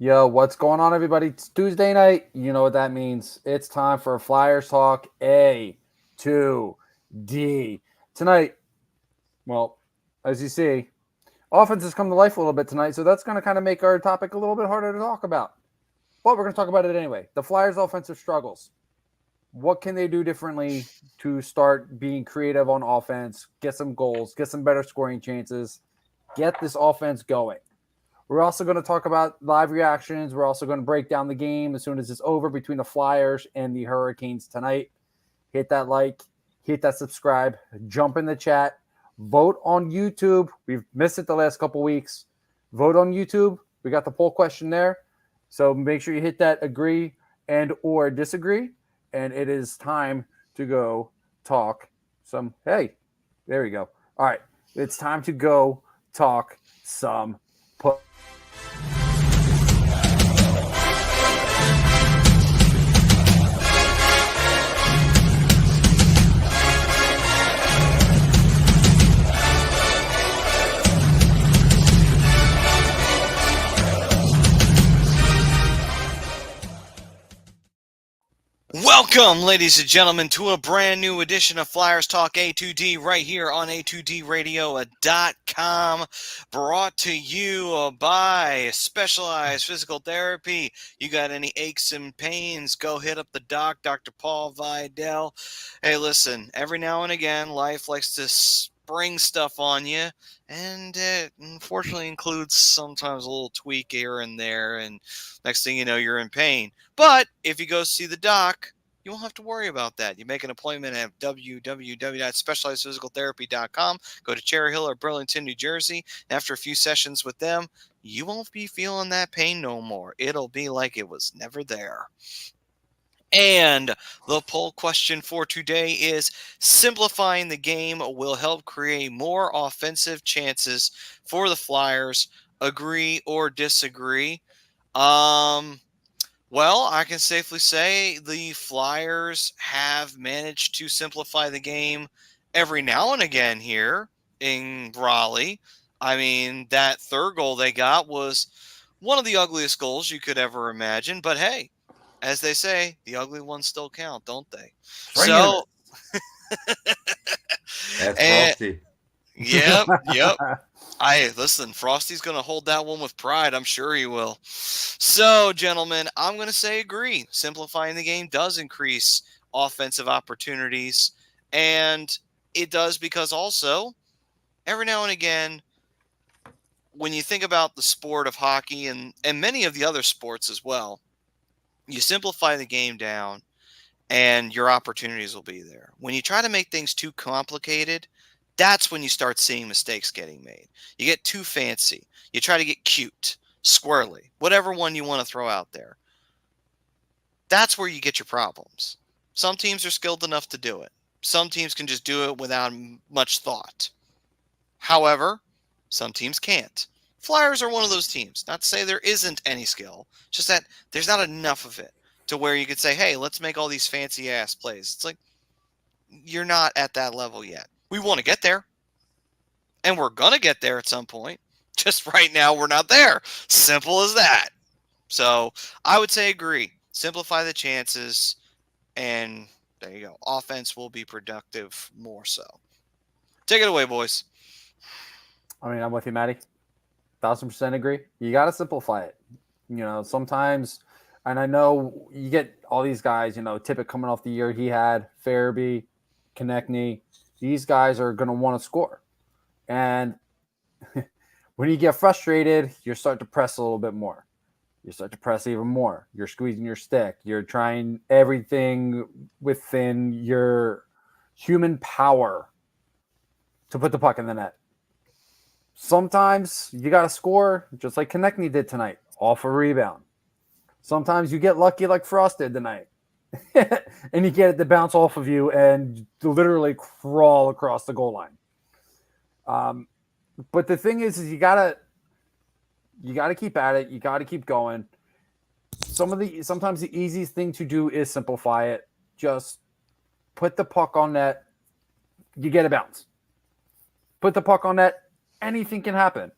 Yo, what's going on, everybody? It's Tuesday night. You know what that means. It's time for Flyers Talk A to D. Tonight, well, as you see, offense has come to life a little bit tonight, so that's going to kind of make our topic a little bit harder to talk about. But we're going to talk about it anyway. The Flyers' offensive struggles. What can they do differently to start being creative on offense, get some goals, get some better scoring chances, get this offense going? We're also going to talk about live reactions. We're also going to break down the game as soon as it's over between the Flyers and the Hurricanes tonight. Hit that like, hit that subscribe, jump in the chat, vote on YouTube. We've missed it the last couple weeks. Vote on YouTube. We got the poll question there. So make sure you hit that agree and or disagree. And it is time to go talk some. Hey, there we go. All right. It's time to go talk some. Welcome, ladies and gentlemen, to a brand new edition of Flyers Talk A2D right here on A2DRadio.com. Brought to you by Specialized Physical Therapy. You got any aches and pains, go hit up the doc, Dr. Paul Vidal. Hey, listen, every now and again, life likes to spring stuff on you, and it unfortunately includes sometimes a little tweak here and there, and next thing you know, you're in pain. But if you go see the doc, you won't have to worry about that. You make an appointment at www.specializedphysicaltherapy.com. Go to Cherry Hill or Burlington, New Jersey. After a few sessions with them, you won't be feeling that pain no more. It'll be like it was never there. And the poll question for today is: simplifying the game will help create more offensive chances for the Flyers. Agree or disagree? Well, I can safely say the Flyers have managed to simplify the game every now and again here in Raleigh. I mean, that third goal they got was one of the ugliest goals you could ever imagine. But hey, as they say, the ugly ones still count, don't they? Swing and a So, miss. That's and, Frosty. yep. Listen, Frosty's going to hold that one with pride. I'm sure he will. So, gentlemen, I'm going to say agree. Simplifying the game does increase offensive opportunities. And it does because also, every now and again, when you think about the sport of hockey and many of the other sports as well, you simplify the game down and your opportunities will be there. When you try to make things too complicated, that's when you start seeing mistakes getting made. You get too fancy. You try to get cute, squirrely, whatever one you want to throw out there. That's where you get your problems. Some teams are skilled enough to do it. Some teams can just do it without much thought. However, some teams can't. Flyers are one of those teams. Not to say there isn't any skill, just that there's not enough of it to where you could say, hey, let's make all these fancy ass plays. It's like, you're not at that level yet. We want to get there, and we're going to get there at some point. Just right now, we're not there. Simple as that. So I would say agree. Simplify the chances, and there you go. Offense will be productive more so. Take it away, boys. I mean, I'm with you, Maddie. 1,000% agree. You got to simplify it. You know, sometimes, and I know you get all these guys, you know, Tippett coming off the year he had, Farabee, Konechny. These guys are going to want to score. And when you get frustrated, you start to press a little bit more. You start to press even more. You're squeezing your stick. You're trying everything within your human power to put the puck in the net. Sometimes you got to score just like Konechny did tonight, off a rebound. Sometimes you get lucky like Frost did tonight. And you get it to bounce off of you and literally crawl across the goal line. But the thing is you gotta keep at it. You gotta keep going. Sometimes the easiest thing to do is simplify it. Just put the puck on net. You get a bounce. Put the puck on net. Anything can happen.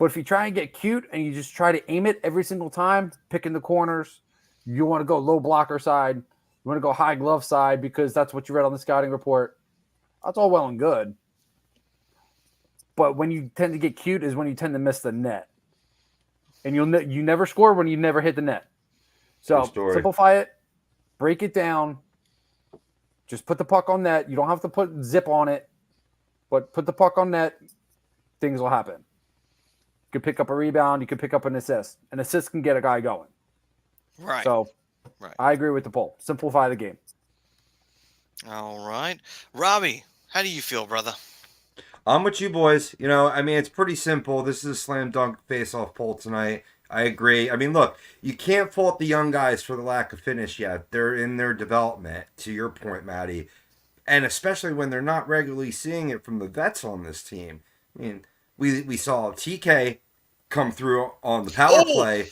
But if you try and get cute and you just try to aim it every single time, picking the corners, you want to go low blocker side, you want to go high glove side because that's what you read on the scouting report. That's all well and good. But when you tend to get cute is when you tend to miss the net. And you never score when you never hit the net. So simplify it, break it down, just put the puck on net. You don't have to put zip on it, but put the puck on net, things will happen. You could pick up a rebound, you could pick up an assist. An assist can get a guy going. Right. So I agree with the poll. Simplify the game. All right. Robbie, how do you feel, brother? I'm with you boys. You know, I mean, it's pretty simple. This is a slam dunk face-off poll tonight. I agree. I mean, look, you can't fault the young guys for the lack of finish yet. They're in their development, to your point, Maddie. And especially when they're not regularly seeing it from the vets on this team. I mean, we saw TK come through on the power play.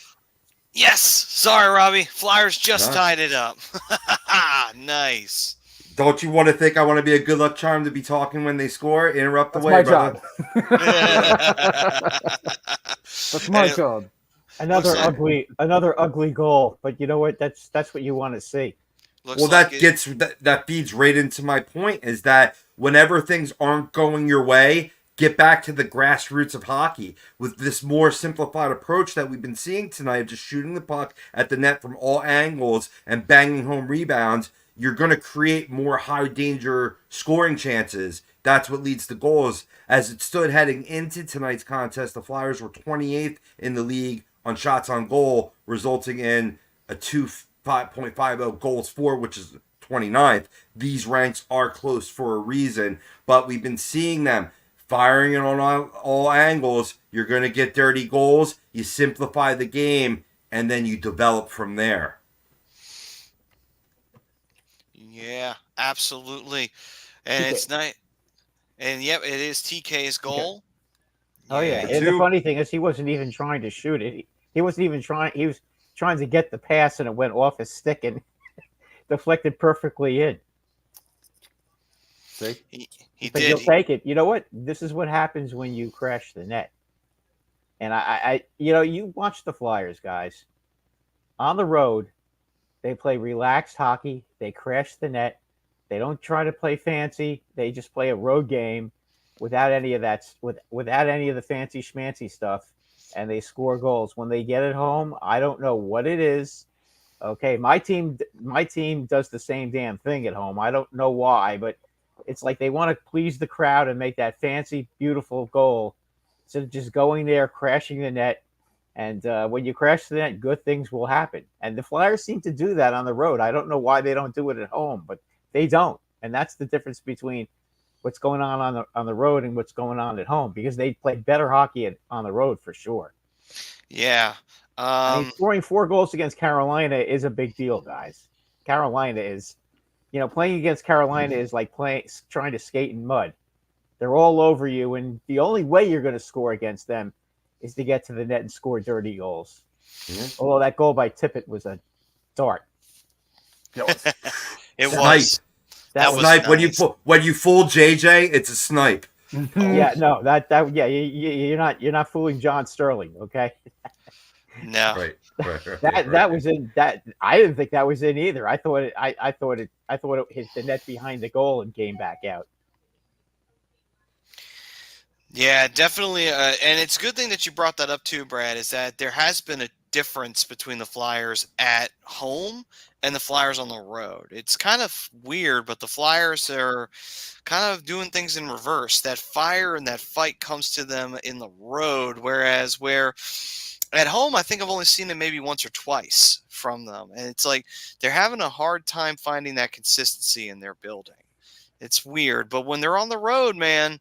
Yes. Sorry, Robbie. Flyers just tied it up. Nice. Don't you want to think I want to be a good luck charm to be talking when they score? Interrupt the That's way, my brother. Job. That's my job. Another ugly goal, but you know what? That's what you want to see. That feeds right into my point is that whenever things aren't going your way, get back to the grassroots of hockey with this more simplified approach that we've been seeing tonight of just shooting the puck at the net from all angles and banging home rebounds. You're going to create more high danger scoring chances. That's what leads to goals. As it stood heading into tonight's contest, the Flyers were 28th in the league on shots on goal, resulting in a 2.50 goals for, which is 29th. These ranks are close for a reason, but we've been seeing them firing it on all angles. You're going to get dirty goals. You simplify the game, and then you develop from there. Yeah, absolutely. And it's nice. And yep, it is TK's goal. Oh yeah. And the funny thing is he wasn't even trying to shoot it. He wasn't even trying. He was trying to get the pass and it went off his stick and deflected perfectly in. See? He but did. You'll take it. You know what? This is what happens when you crash the net. And I you watch the Flyers, guys. On the road, they play relaxed hockey. They crash the net. They don't try to play fancy. They just play a road game without any of that, without any of the fancy schmancy stuff, and they score goals. When they get it home, I don't know what it is. Okay, my team does the same damn thing at home. I don't know why, but it's like they want to please the crowd and make that fancy, beautiful goal instead of just going there, crashing the net. And when you crash the net, good things will happen. And the Flyers seem to do that on the road. I don't know why they don't do it at home, but they don't. And that's the difference between what's going on the road and what's going on at home, because they play better hockey on the road for sure. Yeah. I mean, scoring 4 goals against Carolina is a big deal, guys. Carolina is, playing against Carolina is like trying to skate in mud. They're all over you, and the only way you're going to score against them is to get to the net and score dirty goals. Mm-hmm. Although that goal by Tippett was a dart. It was. That was snipe. Nice. When you fool JJ, it's a snipe. Yeah, no, you're not fooling John Sterling, okay? No. Right. That was in that. I didn't think that was in either. I thought it hit the net behind the goal and came back out. Yeah, definitely. And it's a good thing that you brought that up too, Brad, is that there has been a difference between the Flyers at home and the Flyers on the road. It's kind of weird, but the Flyers are kind of doing things in reverse. That fire and that fight comes to them in the road, whereas at home, I think I've only seen it maybe once or twice from them. And it's like they're having a hard time finding that consistency in their building. It's weird, but when they're on the road, man,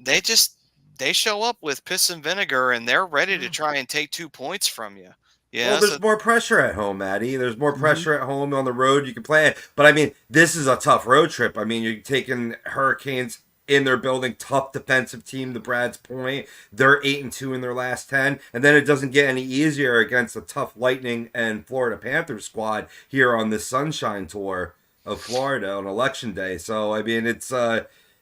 they show up with piss and vinegar, and they're ready to try and take 2 points from you. Yeah, well, there's more pressure at home, Maddie. There's more pressure at home. On the road, you can play it. But, I mean, this is a tough road trip. I mean, you're taking Hurricanes in their building, tough defensive team, to Brad's point. They're 8-2 in their last 10. And then it doesn't get any easier against a tough Lightning and Florida Panthers squad here on this Sunshine Tour of Florida on Election Day. So, I mean, it's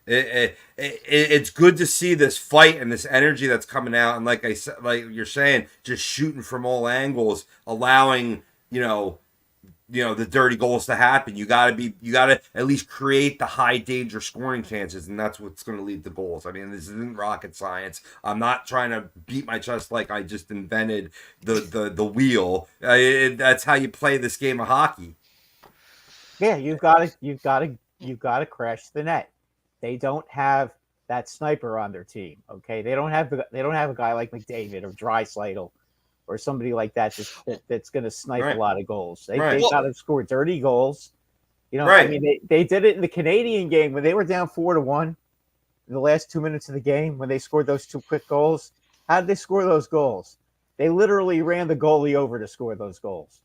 It's good to see this fight and this energy that's coming out, and like I said, like you're saying, just shooting from all angles, allowing the dirty goals to happen. You gotta at least create the high danger scoring chances, and that's what's going to lead to goals. I mean, this isn't rocket science. I'm not trying to beat my chest like I just invented the wheel. That's how you play this game of hockey. Yeah, you've got to crash the net. They don't have that sniper on their team. Okay, they don't have a guy like McDavid or Draisaitl or somebody like that's going to snipe Right. a lot of goals. They Right. got to score dirty goals. You know, I Right. mean, they did it in the Canadian game when they were down 4-1 in the last 2 minutes of the game when they scored those two quick goals. How did they score those goals? They literally ran the goalie over to score those goals.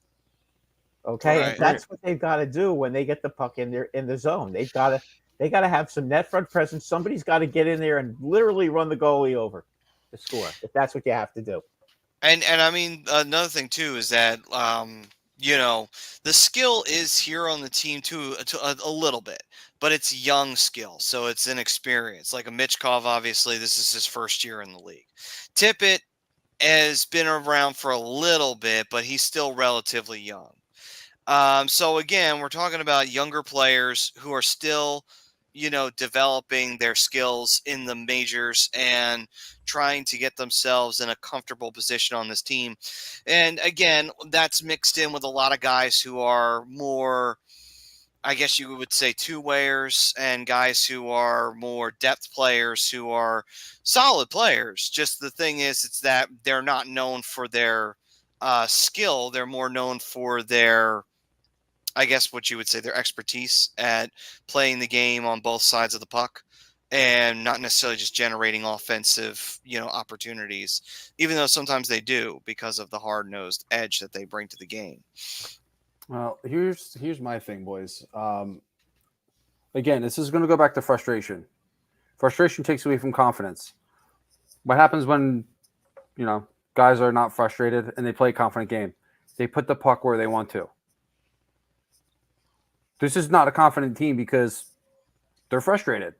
Okay, Right. and that's what they've got to do when they get the puck in the zone. They got to have some net front presence. Somebody's got to get in there and literally run the goalie over to score. If that's what you have to do. And I mean, another thing too is that the skill is here on the team too, a little bit, but it's young skill, so it's inexperience. Like a Michkov, obviously, this is his first year in the league. Tippett has been around for a little bit, but he's still relatively young. So again, we're talking about younger players who are still, developing their skills in the majors and trying to get themselves in a comfortable position on this team. And again, that's mixed in with a lot of guys who are more, I guess you would say, two-wayers, and guys who are more depth players who are solid players. Just the thing is, it's that they're not known for their skill. They're more known for their, I guess what you would say, their expertise at playing the game on both sides of the puck and not necessarily just generating offensive, opportunities, even though sometimes they do because of the hard-nosed edge that they bring to the game. Well, here's my thing, boys. Again, this is going to go back to frustration. Frustration takes away from confidence. What happens when, guys are not frustrated and they play a confident game? They put the puck where they want to. This is not a confident team because they're frustrated.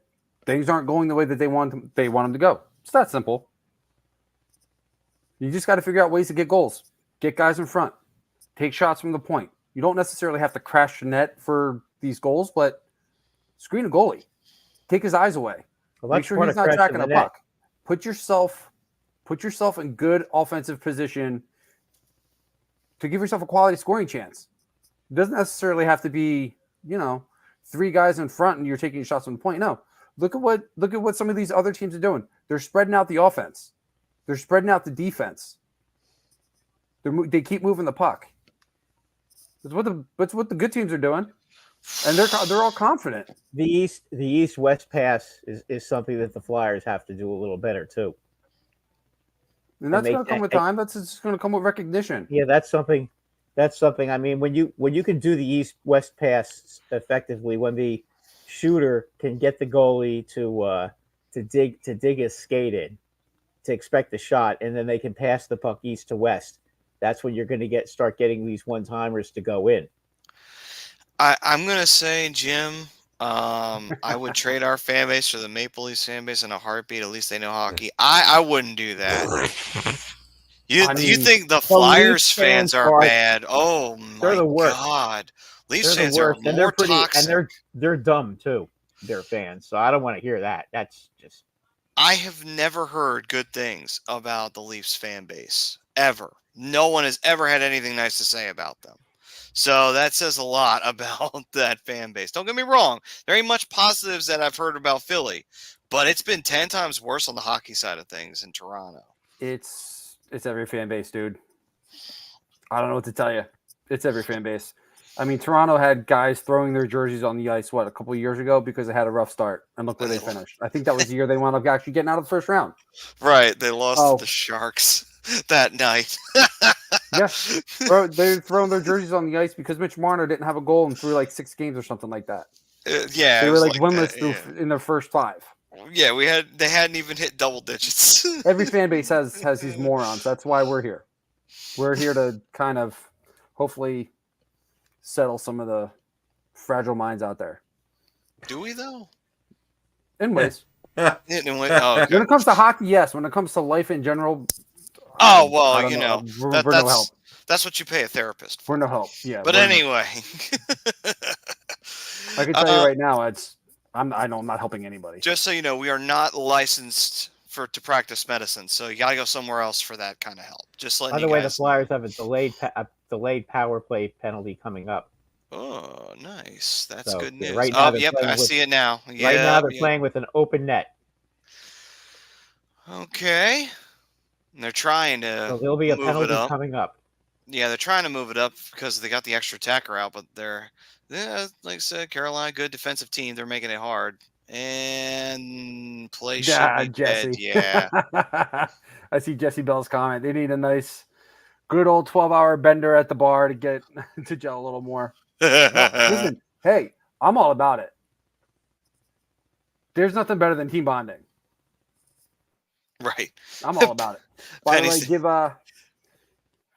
Things aren't going the way that they want them to go. It's that simple. You just got to figure out ways to get goals, get guys in front, take shots from the point. You don't necessarily have to crash the net for these goals, but screen a goalie, take his eyes away, make sure he's not tracking a puck. Put yourself in good offensive position to give yourself a quality scoring chance. It doesn't necessarily have to be, three guys in front and you're taking shots from the point. No, look at what some of these other teams are doing. They're spreading out the offense. They're spreading out the defense. They keep moving the puck. That's what the good teams are doing, and they're all confident. The East-West pass is something that the Flyers have to do a little better too. And that's going to come with time. That's just going to come with recognition. Yeah, that's something. I mean, when you can do the East-West pass effectively, when the shooter can get the goalie to dig his skate in, to expect the shot, and then they can pass the puck east to west. That's when you're going to start getting these one-timers to go in. I'm going to say, Jim, I would trade our fan base for the Maple Leafs fan base in a heartbeat. At least they know hockey. I wouldn't do that. You think the Flyers fans are bad? Oh my God! Leafs fans are more toxic, and they're dumb too. They're fans, so I don't want to hear that. That's just. I have never heard good things about the Leafs fan base ever. No one has ever had anything nice to say about them. So that says a lot about that fan base. Don't get me wrong. There ain't much positives that I've heard about Philly, but it's been 10 times worse on the hockey side of things in Toronto. It's every fan base, dude. I don't know what to tell you. It's every fan base. I mean, Toronto had guys throwing their jerseys on the ice, a couple of years ago because they had a rough start. And look where they finished. I think that was the year they wound up actually getting out of the first round. Right. They lost to the Sharks that night. Yeah. Bro, they're throwing their jerseys on the ice because Mitch Marner didn't have a goal in through like 6 games or something like that. Yeah. They were like winless in their first 5. Yeah, they hadn't even hit double digits. Every fan base has these morons. That's why we're here. We're here to kind of hopefully settle some of the fragile minds out there. Do we though? in ways. Oh, okay. When it comes to hockey, yes. When it comes to life in general, Oh, well, I don't know. We're no help. That's what you pay a therapist for. We're no help. Yeah. But anyway. I can tell you right now, I'm not helping anybody. Just so you know, we are not licensed to practice medicine, so you gotta go somewhere else for that kind of help. Just letting By you the way, the guys Flyers have a delayed power play penalty coming up. Oh, nice. That's So, good news. right now Oh, they're yep, playing I with- see it now. Right now they're playing with an open net. Okay. And they're trying to So there'll be a move penalty it up. coming up. Yeah, they're trying to move it up because they got the extra attacker out, but like I said, Carolina, good defensive team. They're making it hard. And play should be dead. Jesse. Yeah. I see Jesse Bell's comment. They need a nice, good old 12-hour bender at the bar to get to gel a little more. Listen, hey, I'm all about it. There's nothing better than team bonding. Right. I'm all about it. By the way, Penny's- give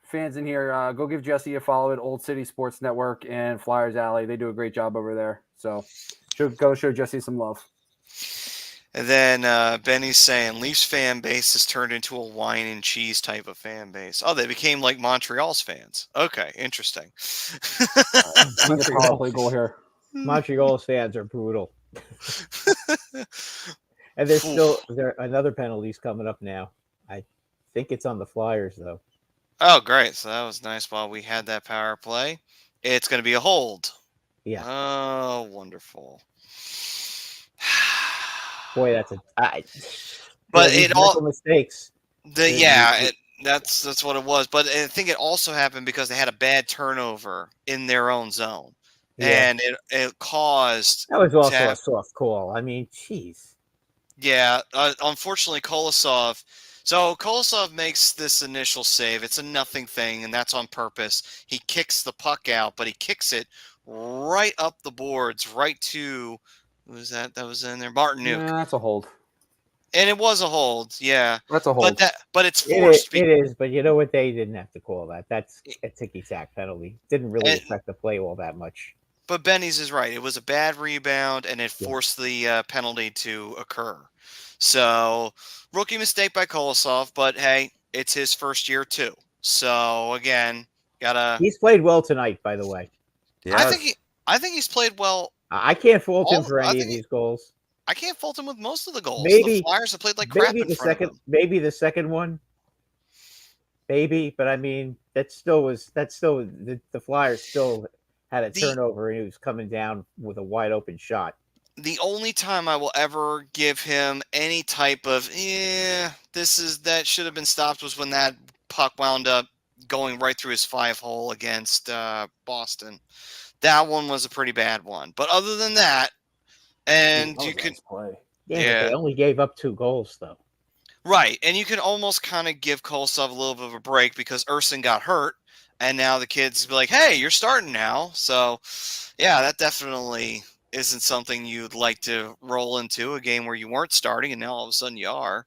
fans in here, go give Jesse a follow at Old City Sports Network and Flyers Alley. They do a great job over there. So go show Jesse some love. And then Benny's saying Leafs fan base has turned into a wine and cheese type of fan base. Oh, they became like Montreal's fans. Okay, interesting. Power play goal here. Montreal's fans are brutal. And another penalty's coming up now. I think it's on the Flyers though. Oh, great. So that was nice while we had that power play. It's going to be a hold. Yeah. Oh, wonderful. Boy, that's But it all mistakes. That's what it was. But I think it also happened because they had a bad turnover in their own zone. Yeah. And it caused That was also a soft call. I mean, jeez. Yeah, unfortunately, Kolosov. So Kolosov makes this initial save. It's a nothing thing, and that's on purpose. He kicks the puck out, but he kicks it right up the boards, right to who was that? That was in there, Martinuk. Yeah, that's a hold. And it was a hold. Yeah, That's a hold. but it's forced. It is, but you know what? They didn't have to call that. That's a ticky-tack penalty. Didn't really affect the play all that much. But Benny's is right. It was a bad rebound, and it forced the penalty to occur. So, rookie mistake by Kolosov, but hey, it's his first year too. So again, He's played well tonight, by the way. Yeah. I think he's played well. I can't fault him for any of these goals. I can't fault him with most of the goals. Maybe the Flyers have played like crap in front of him. Maybe the second one. Maybe, but I mean, the Flyers still had a turnover, and he was coming down with a wide open shot. The only time I will ever give him any type of that should have been stopped was when that puck wound up going right through his 5-hole against Boston. That one was a pretty bad one. But other than that, and you could play. Yeah, but they only gave up 2 goals though. Right, and you can almost kind of give Kolosov a little bit of a break because Urson got hurt, and now the kids be like, "Hey, you're starting now." So, yeah, that definitely isn't something you'd like to roll into a game where you weren't starting, and now all of a sudden you are.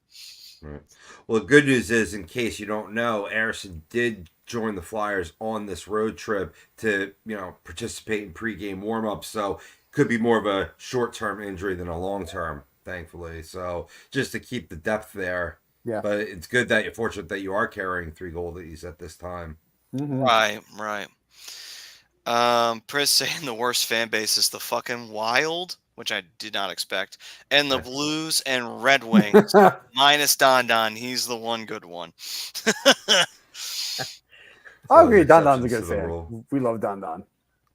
Right. Well, the good news is, in case you don't know, Anderson did join the Flyers on this road trip to, participate in pregame warmups. So could be more of a short-term injury than a long-term, thankfully. So just to keep the depth there. Yeah. But it's good that you're fortunate that you are carrying 3 goalies at this time. Mm-hmm. Right. Pris saying the worst fan base is the fucking Wild, which I did not expect, and the Blues and Red Wings minus Don. He's the one good one. I agree. Don Don's a good fan. We love Don.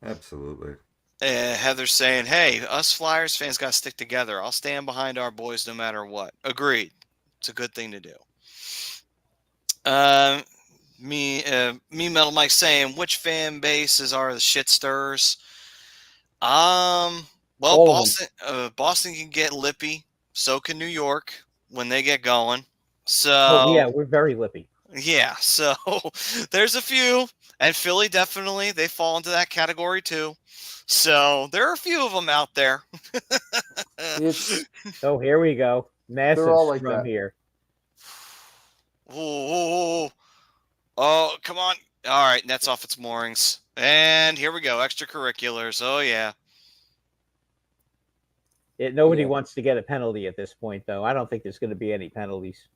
Absolutely. Heather's saying, "Hey, us Flyers fans got to stick together. I'll stand behind our boys no matter what." Agreed. It's a good thing to do. Me Metal Mike saying, which fan bases are the shit stirs? Well, Boston can get lippy. So can New York when they get going. So yeah, we're very lippy. Yeah, so there's a few, and Philly definitely they fall into that category too. So there are a few of them out there. So here we go. Massive like from that. Here. Oh, come on. All right, that's off its moorings. And here we go, extracurriculars. Oh, yeah. Nobody Yeah. wants to get a penalty at this point, though. I don't think there's going to be any penalties.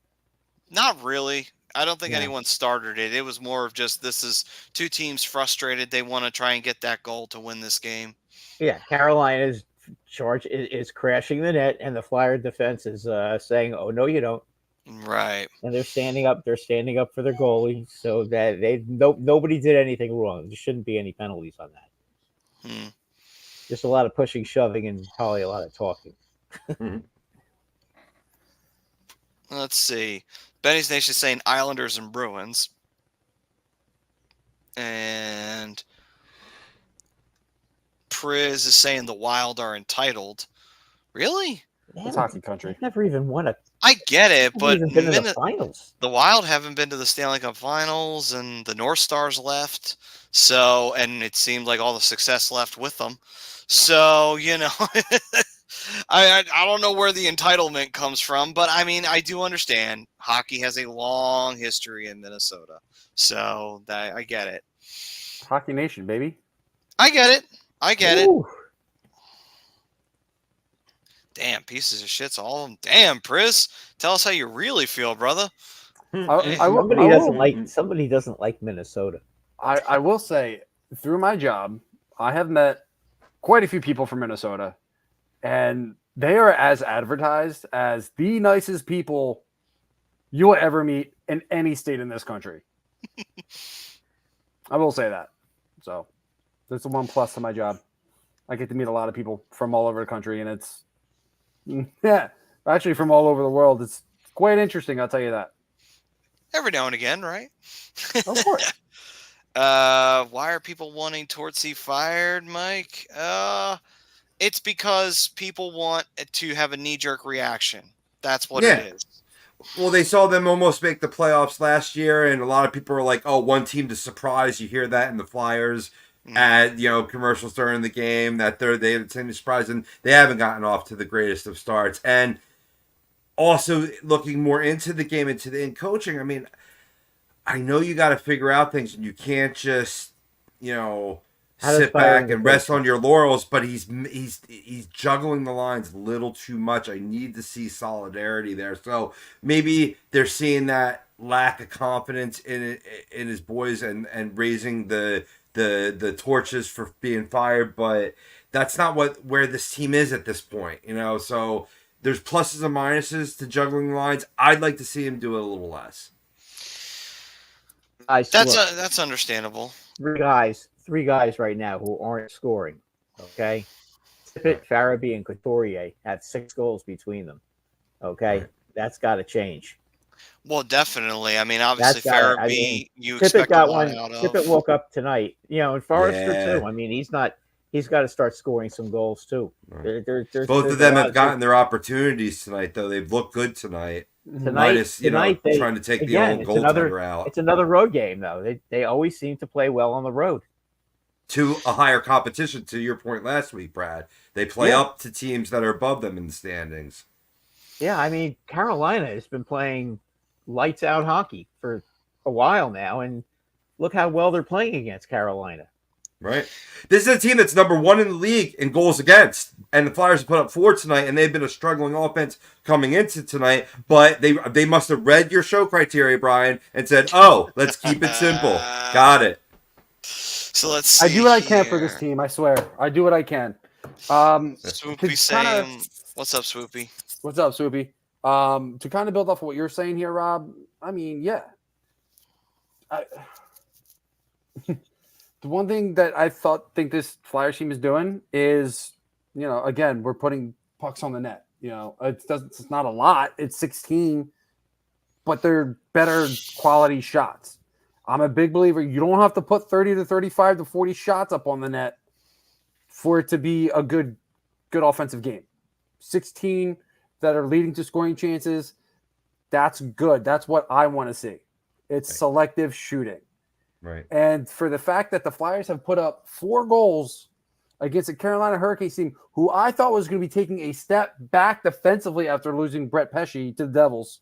Not really. I don't think No. anyone started it. It was more of just this is two teams frustrated. They want to try and get that goal to win this game. Yeah, Carolina's charge is crashing the net, and the Flyer defense is saying, "Oh no, you don't." Right. And they're standing up. They're standing up for their goalie, so that nobody did anything wrong. There shouldn't be any penalties on that. Hmm. Just a lot of pushing, shoving, and probably a lot of talking. Let's see. Benny's Nation is saying Islanders and Bruins. And Priz is saying the Wild are entitled. Really? It's hockey country. They've never even won a. I get it, They've but even been in the finals. the Wild haven't been to the Stanley Cup Finals, and the North Stars left. So, and it seemed like all the success left with them. So, you know, I don't know where the entitlement comes from, but I mean, I do understand hockey has a long history in Minnesota. So I get it. Hockey Nation, baby. I get it. I get it. Ooh. Damn, pieces of shits, all of them. Damn, Priz, tell us how you really feel, brother. Somebody doesn't like Minnesota. I will say, through my job, I have met quite a few people from Minnesota, and they are as advertised as the nicest people you will ever meet in any state in this country. I will say that. So that's the one plus to my job. I get to meet a lot of people from all over the country, and it's actually from all over the world. It's quite interesting, I'll tell you that. Every now and again, right? Of course. Why are people wanting Tortsy fired, Mike? It's because people want to have a knee-jerk reaction. That's what it is. Well, they saw them almost make the playoffs last year, and a lot of people are like, "Oh, one team to surprise." You hear that in the Flyers at commercials during the game that they had a team to surprise, and they haven't gotten off to the greatest of starts. And also looking more into the game, in coaching. I mean, I know you got to figure out things, and you can't just sit back and rest on your laurels. But he's juggling the lines a little too much. I need to see solidarity there. So maybe they're seeing that lack of confidence in his boys and raising the torches for being fired. But that's not where this team is at this point. So there's pluses and minuses to juggling the lines. I'd like to see him do it a little less. That's understandable. Three guys right now who aren't scoring. Okay, Tippett, Farabee, and Couturier have 6 goals between them. Okay, that's got to change. Well, definitely. I mean, obviously, Farabee, you expect got a lot one. out of. Tippett woke up tonight. And Forrester too. I mean, he's got to start scoring some goals too. Right. Both of them have gotten their opportunities tonight, though. They've looked good tonight. Minus, trying to take the old goaltender out. It's another road game, though. They always seem to play well on the road. To a higher competition, to your point last week, Brad. They play up to teams that are above them in the standings. Yeah, I mean, Carolina has been playing lights out hockey for a while now, and look how well they're playing against Carolina. Right. This is a team that's number 1 in the league in goals against. And the Flyers have put up 4 tonight, and they've been a struggling offense coming into tonight. But they must have read your show criteria, Brian, and said, "Oh, let's keep it simple." Got it. So let's see. I do what I can for this team, I swear. I do what I can. Swoopy saying, what's up, Swoopy? What's up, Swoopy? To kind of build off of what you're saying here, Rob, I mean, yeah. The one thing that I think this Flyers team is doing is, again, we're putting pucks on the net. It's not a lot. It's 16, but they're better quality shots. I'm a big believer. You don't have to put 30 to 35 to 40 shots up on the net for it to be a good offensive game. 16 that are leading to scoring chances, that's good. That's what I want to see. It's selective shooting. Right. And for the fact that the Flyers have put up 4 goals against the Carolina Hurricanes team, who I thought was going to be taking a step back defensively after losing Brett Pesce to the Devils,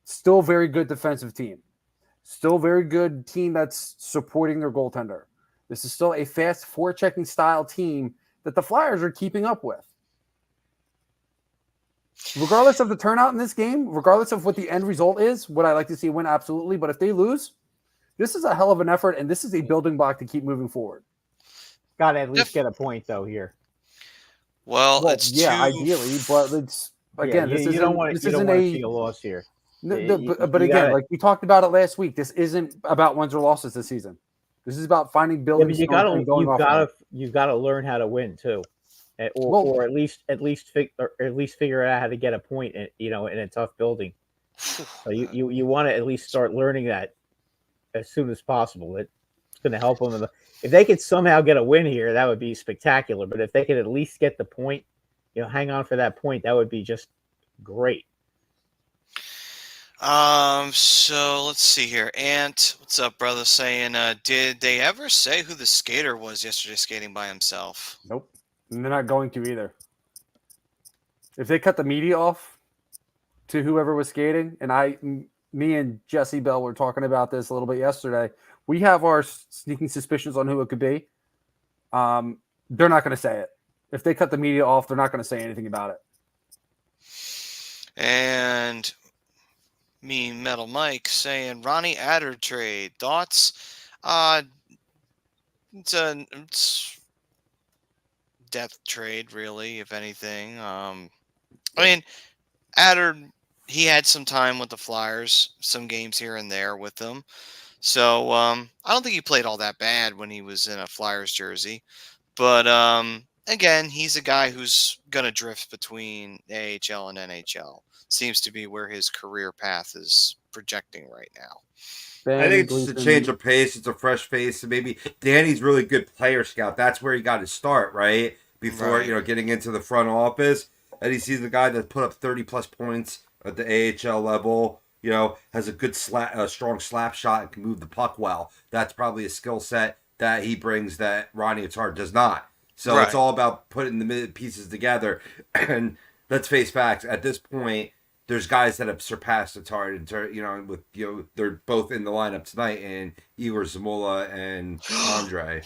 still very good defensive team. Still very good team that's supporting their goaltender. This is still a fast forechecking style team that the Flyers are keeping up with. regardless of the turnout in this game, regardless of what the end result is, would I like to see win? Absolutely. But if they lose, this is a hell of an effort, and this is a building block to keep moving forward. Got to at least get a point though here. Well, it's yeah, too. ideally, but it's again, you this don't want isn't to a see a loss here. but again, like we talked about it last week, this isn't about wins or losses this season. This is about finding building stones and going off. You've got to learn how to win too, or at least figure out how to get a point. In a tough building. So you want to at least start learning that as soon as possible. It's going to help them. If they could somehow get a win here, that would be spectacular. But if they could at least get the point, hang on for that point, that would be just great. So let's see here. Ant, what's up, brother? Saying, did they ever say who the skater was yesterday skating by himself? Nope. And they're not going to either. If they cut the media off to whoever was skating, and me and Jesse Bell were talking about this a little bit yesterday, we have our sneaking suspicions on who it could be. They're not going to say it. If they cut the media off, they're not going to say anything about it. And Metal Mike saying Ronnie Adder trade thoughts. It's death trade, really, if anything. I mean, Adder, he had some time with the Flyers, some games here and there with them. So I don't think he played all that bad when he was in a Flyers jersey. But again, he's a guy who's going to drift between AHL and NHL. Seems to be where his career path is projecting right now. I think it's just a change of pace. It's a fresh face. And maybe Danny's really good player scout. That's where he got his start, right? Before, getting into the front office. And he sees the guy that put up 30-plus points at the AHL level, has a good strong slap shot and can move the puck well. That's probably a skill set that he brings that Ronnie Attard does not. So It's all about putting the pieces together. And let's face facts. At this point, there's guys that have surpassed Attard, they're both in the lineup tonight, and Igor Zamula and Andre.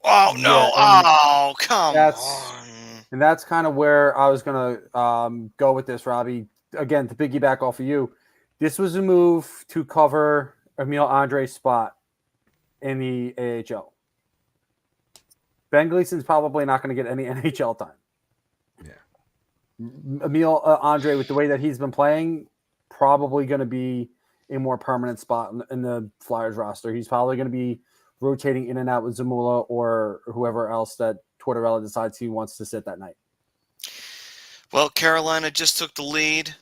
Oh no! Yeah, come on! And that's kind of where I was gonna go with this, Robbie. Again, to piggyback off of you, this was a move to cover Emil Andre's spot in the AHL. Ben Gleason's probably not going to get any NHL time. Emil Andre, with the way that he's been playing, probably going to be a more permanent spot in the Flyers roster. He's probably going to be rotating in and out with Zamula or whoever else that Tortorella decides he wants to sit that night. Well, Carolina just took the lead.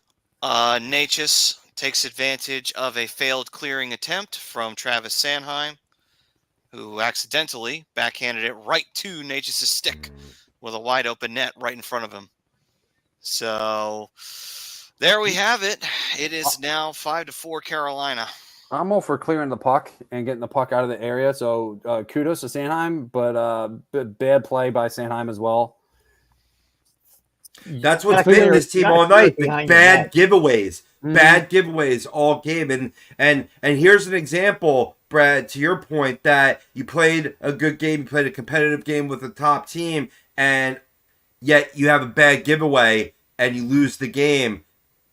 Natchez takes advantage of a failed clearing attempt from Travis Sanheim, who accidentally backhanded it right to Natchez's stick with a wide open net right in front of him. So there we have it. It is now 5-4 Carolina. I'm all for clearing the puck and getting the puck out of the area. So kudos to Sanheim, but bad play by Sanheim as well. That's what's been this team all night. The bad giveaways. Bad giveaways all game. And here's an example, Brad, to your point, that you played a good game, you played a competitive game with the top team, and yet you have a bad giveaway and you lose the game.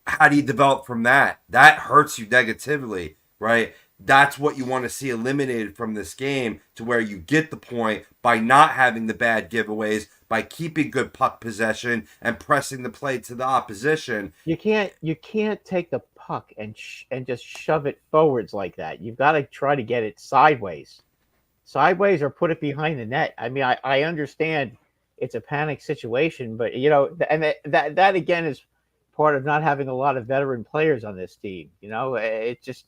How do you develop from that? That hurts you negatively, right? That's what you want to see eliminated from this game, to where you get the point by not having the bad giveaways, by keeping good puck possession and pressing the play to the opposition. You can't take the puck and just shove it forwards like that. You've got to try to get it sideways or put it behind the net. I mean, I understand it's a panic situation, but and that again is part of not having a lot of veteran players on this team. It just,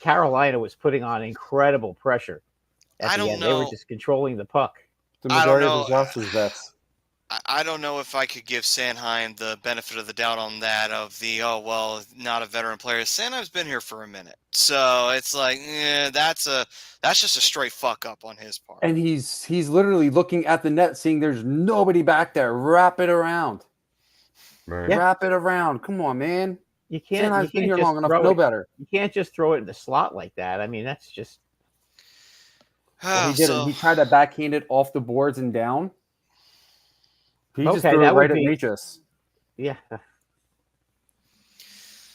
Carolina was putting on incredible pressure at the end. They were just controlling the puck. The majority of his loss was vets. I don't know if I could give Sanheim the benefit of the doubt on that, of the, not a veteran player. Sanheim's been here for a minute. So it's like, that's just a straight fuck up on his part. And he's literally looking at the net, seeing there's nobody back there. Wrap it around. Right. Yeah. Wrap it around. Come on, man. Sanheim's been here long enough to know better. You can't just throw it in the slot like that. I mean, that's just... Well, he did it. He tried to backhand it off the boards and down. He just threw it right at Natchez. Yeah.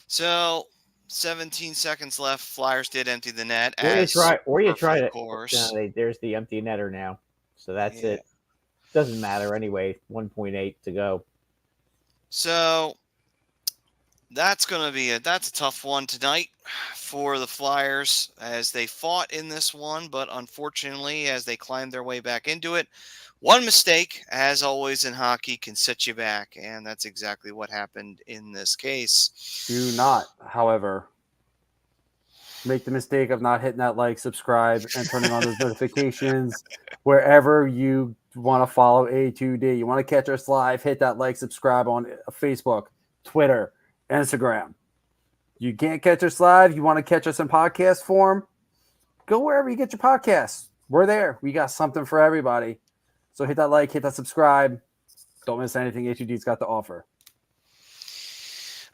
So 17 seconds left. Flyers did empty the net. Or you try Of to. course. There's the empty netter now, so that's Yeah. it. Doesn't matter anyway. 1.8 to go. So that's a tough one tonight for the Flyers as they fought in this one, but unfortunately, as they climbed their way back into it, one mistake, as always in hockey, can set you back, and that's exactly what happened in this case. Do not, however, make the mistake of not hitting that like, subscribe, and turning on those notifications wherever you want to follow A2D. You want to catch us live, hit that like, subscribe on Facebook, Twitter, Instagram. You can't catch us live. You want to catch us in podcast form? Go wherever you get your podcasts. We're there. We got something for everybody. So hit that like, hit that subscribe. Don't miss anything A2D's got to offer.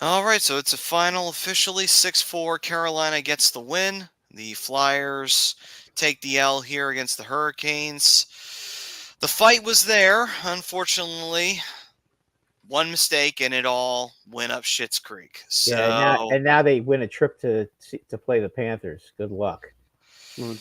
All right, so it's a final officially 6-4. Carolina gets the win. The Flyers take the L here against the Hurricanes. The fight was there. Unfortunately, one mistake and it all went up Schitt's Creek. So and now they win a trip to play the Panthers. Good luck.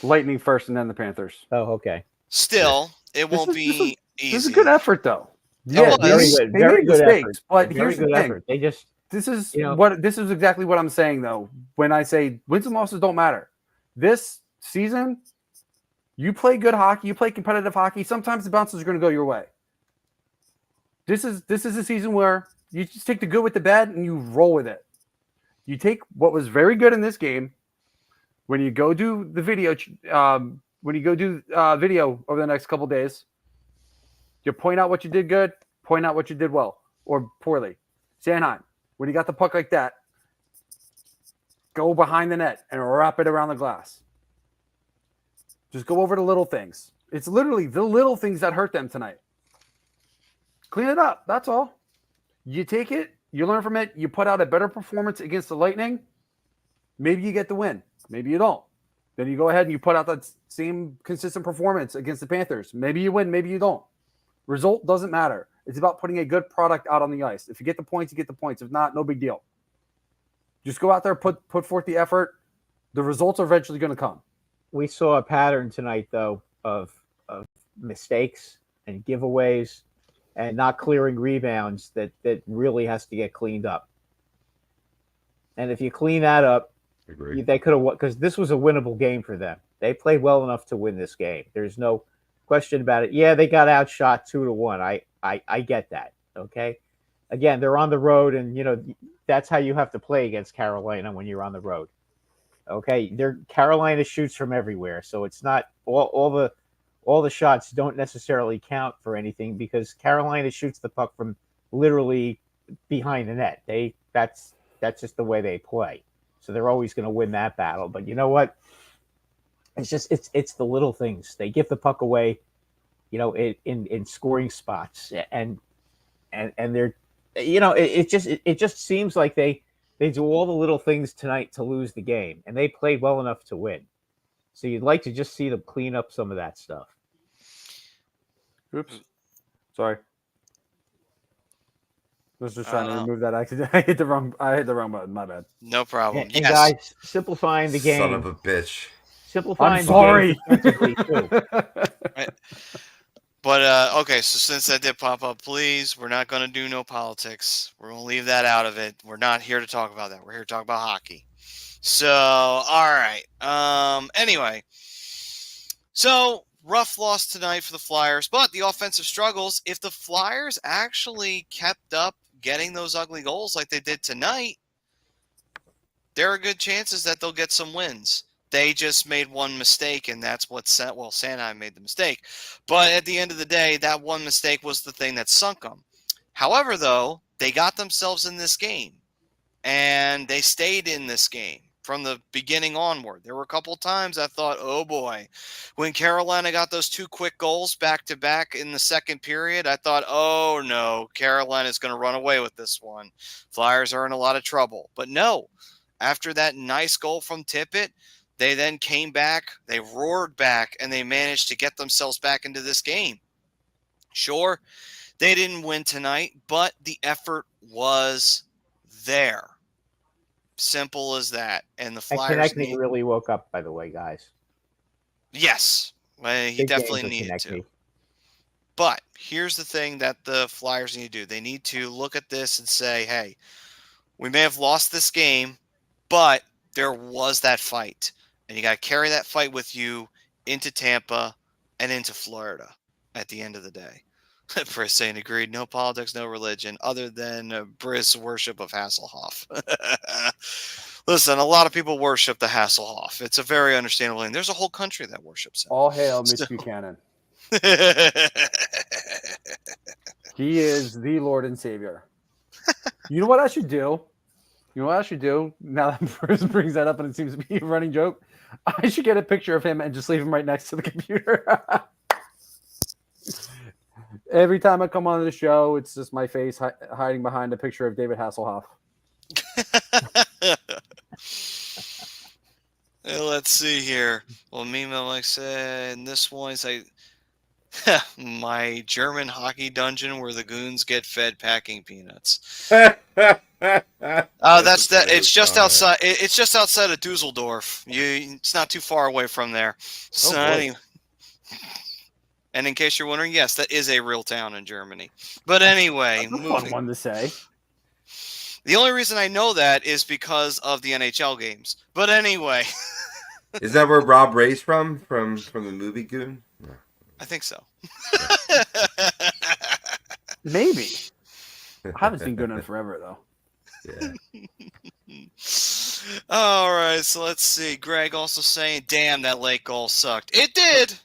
Lightning first and then the Panthers. Oh, okay. still, it won't be easy. This is a good effort, though. Yeah, very good. Very good effort. But Very here's the good thing. effort. They just This is You know- this is exactly what I'm saying though. When I say wins and losses don't matter. This season, you play good hockey, you play competitive hockey, sometimes the bounces are going to go your way. This is a season where you just take the good with the bad and you roll with it. You take what was very good in this game when you go do the video video over the next couple days. You point out what you did good, point out what you did well or poorly. Sanheim, when you got the puck like that, go behind the net and wrap it around the glass. Just go over the little things. It's literally the little things that hurt them tonight. Clean it up. That's all. You take it, you learn from it, you put out a better performance against the Lightning. Maybe you get the win. Maybe you don't. Then you go ahead and you put out that same consistent performance against the Panthers. Maybe you win, maybe you don't. Result doesn't matter. It's about putting a good product out on the ice. If you get the points, you get the points. If not, no big deal. Just go out there, put forth the effort. The results are eventually going to come. We saw a pattern tonight, though, of mistakes and giveaways and not clearing rebounds that really has to get cleaned up. And if you clean that up, they could have won, because this was a winnable game for them. They played well enough to win this game. There's no question about it. Yeah, they got outshot 2-1. I get that. Okay. Again, they're on the road, and that's how you have to play against Carolina when you're on the road. Okay, Carolina shoots from everywhere, so it's not all the shots don't necessarily count for anything because Carolina shoots the puck from literally behind the net. That's just the way they play. So they're always going to win that battle. But you know what? It's the little things. They give the puck away, in scoring spots, and they're, it just seems like they do all the little things tonight to lose the game, and they played well enough to win. So you'd like to just see them clean up some of that stuff. Oops. Sorry. I was just trying to remove that accident. I hit the wrong button. My bad. No problem. And guys, simplifying the game. Son of a bitch. Simplifying I'm sorry. the game defensively, too. But, okay, so since that did pop up, please, we're not going to do no politics. We're going to leave that out of it. We're not here to talk about that. We're here to talk about hockey. So, all right. Anyway, so rough loss tonight for the Flyers, but the offensive struggles, if the Flyers actually kept up getting those ugly goals like they did tonight, there are good chances that they'll get some wins. They just made one mistake, and that's what Sanheim made the mistake. But at the end of the day, that one mistake was the thing that sunk them. However, though, they got themselves in this game, and they stayed in this game from the beginning onward. There were a couple times I thought, oh boy, when Carolina got those two quick goals back-to-back in the second period, I thought, oh no, Carolina's going to run away with this one. Flyers are in a lot of trouble. But no, after that nice goal from Tippett, they then came back, they roared back, and they managed to get themselves back into this game. Sure, they didn't win tonight, but the effort was there. Simple as that. And the And Flyers Konechny really woke up, by the way, guys. Yes, well, he Big definitely games with needed to. Konechny. But here's the thing that the Flyers need to do. They need to look at this and say, hey, we may have lost this game, but there was that fight. And you got to carry that fight with you into Tampa and into Florida at the end of the day. Briss saying agreed. No politics, no religion, other than Briss' worship of Hasselhoff. Listen, a lot of people worship the Hasselhoff. It's a very understandable thing. There's a whole country that worships him. All hail Mitch Buchanan. He is the Lord and Savior. You know what I should do? You know what I should do? Now that person brings that up and it seems to be a running joke, I should get a picture of him and just leave him right next to the computer. Every time I come on the show, it's just my face hiding behind a picture of David Hasselhoff. Let's see here. Well, Mima like said, in this one, he's like, my German hockey dungeon where the goons get fed packing peanuts. That's that. It's just outside. It's just outside of Dusseldorf. It's not too far away from there. So anyway. And in case you're wondering, yes, that is a real town in Germany. But anyway, That's a fun one to say. The only reason I know that is because of the NHL games. But anyway. Is that where Rob Ray's from the movie Goon? No. I think so. Maybe. I haven't seen Goon in forever, though. Yeah. All right, so let's see. Greg also saying, damn, that late goal sucked. It did.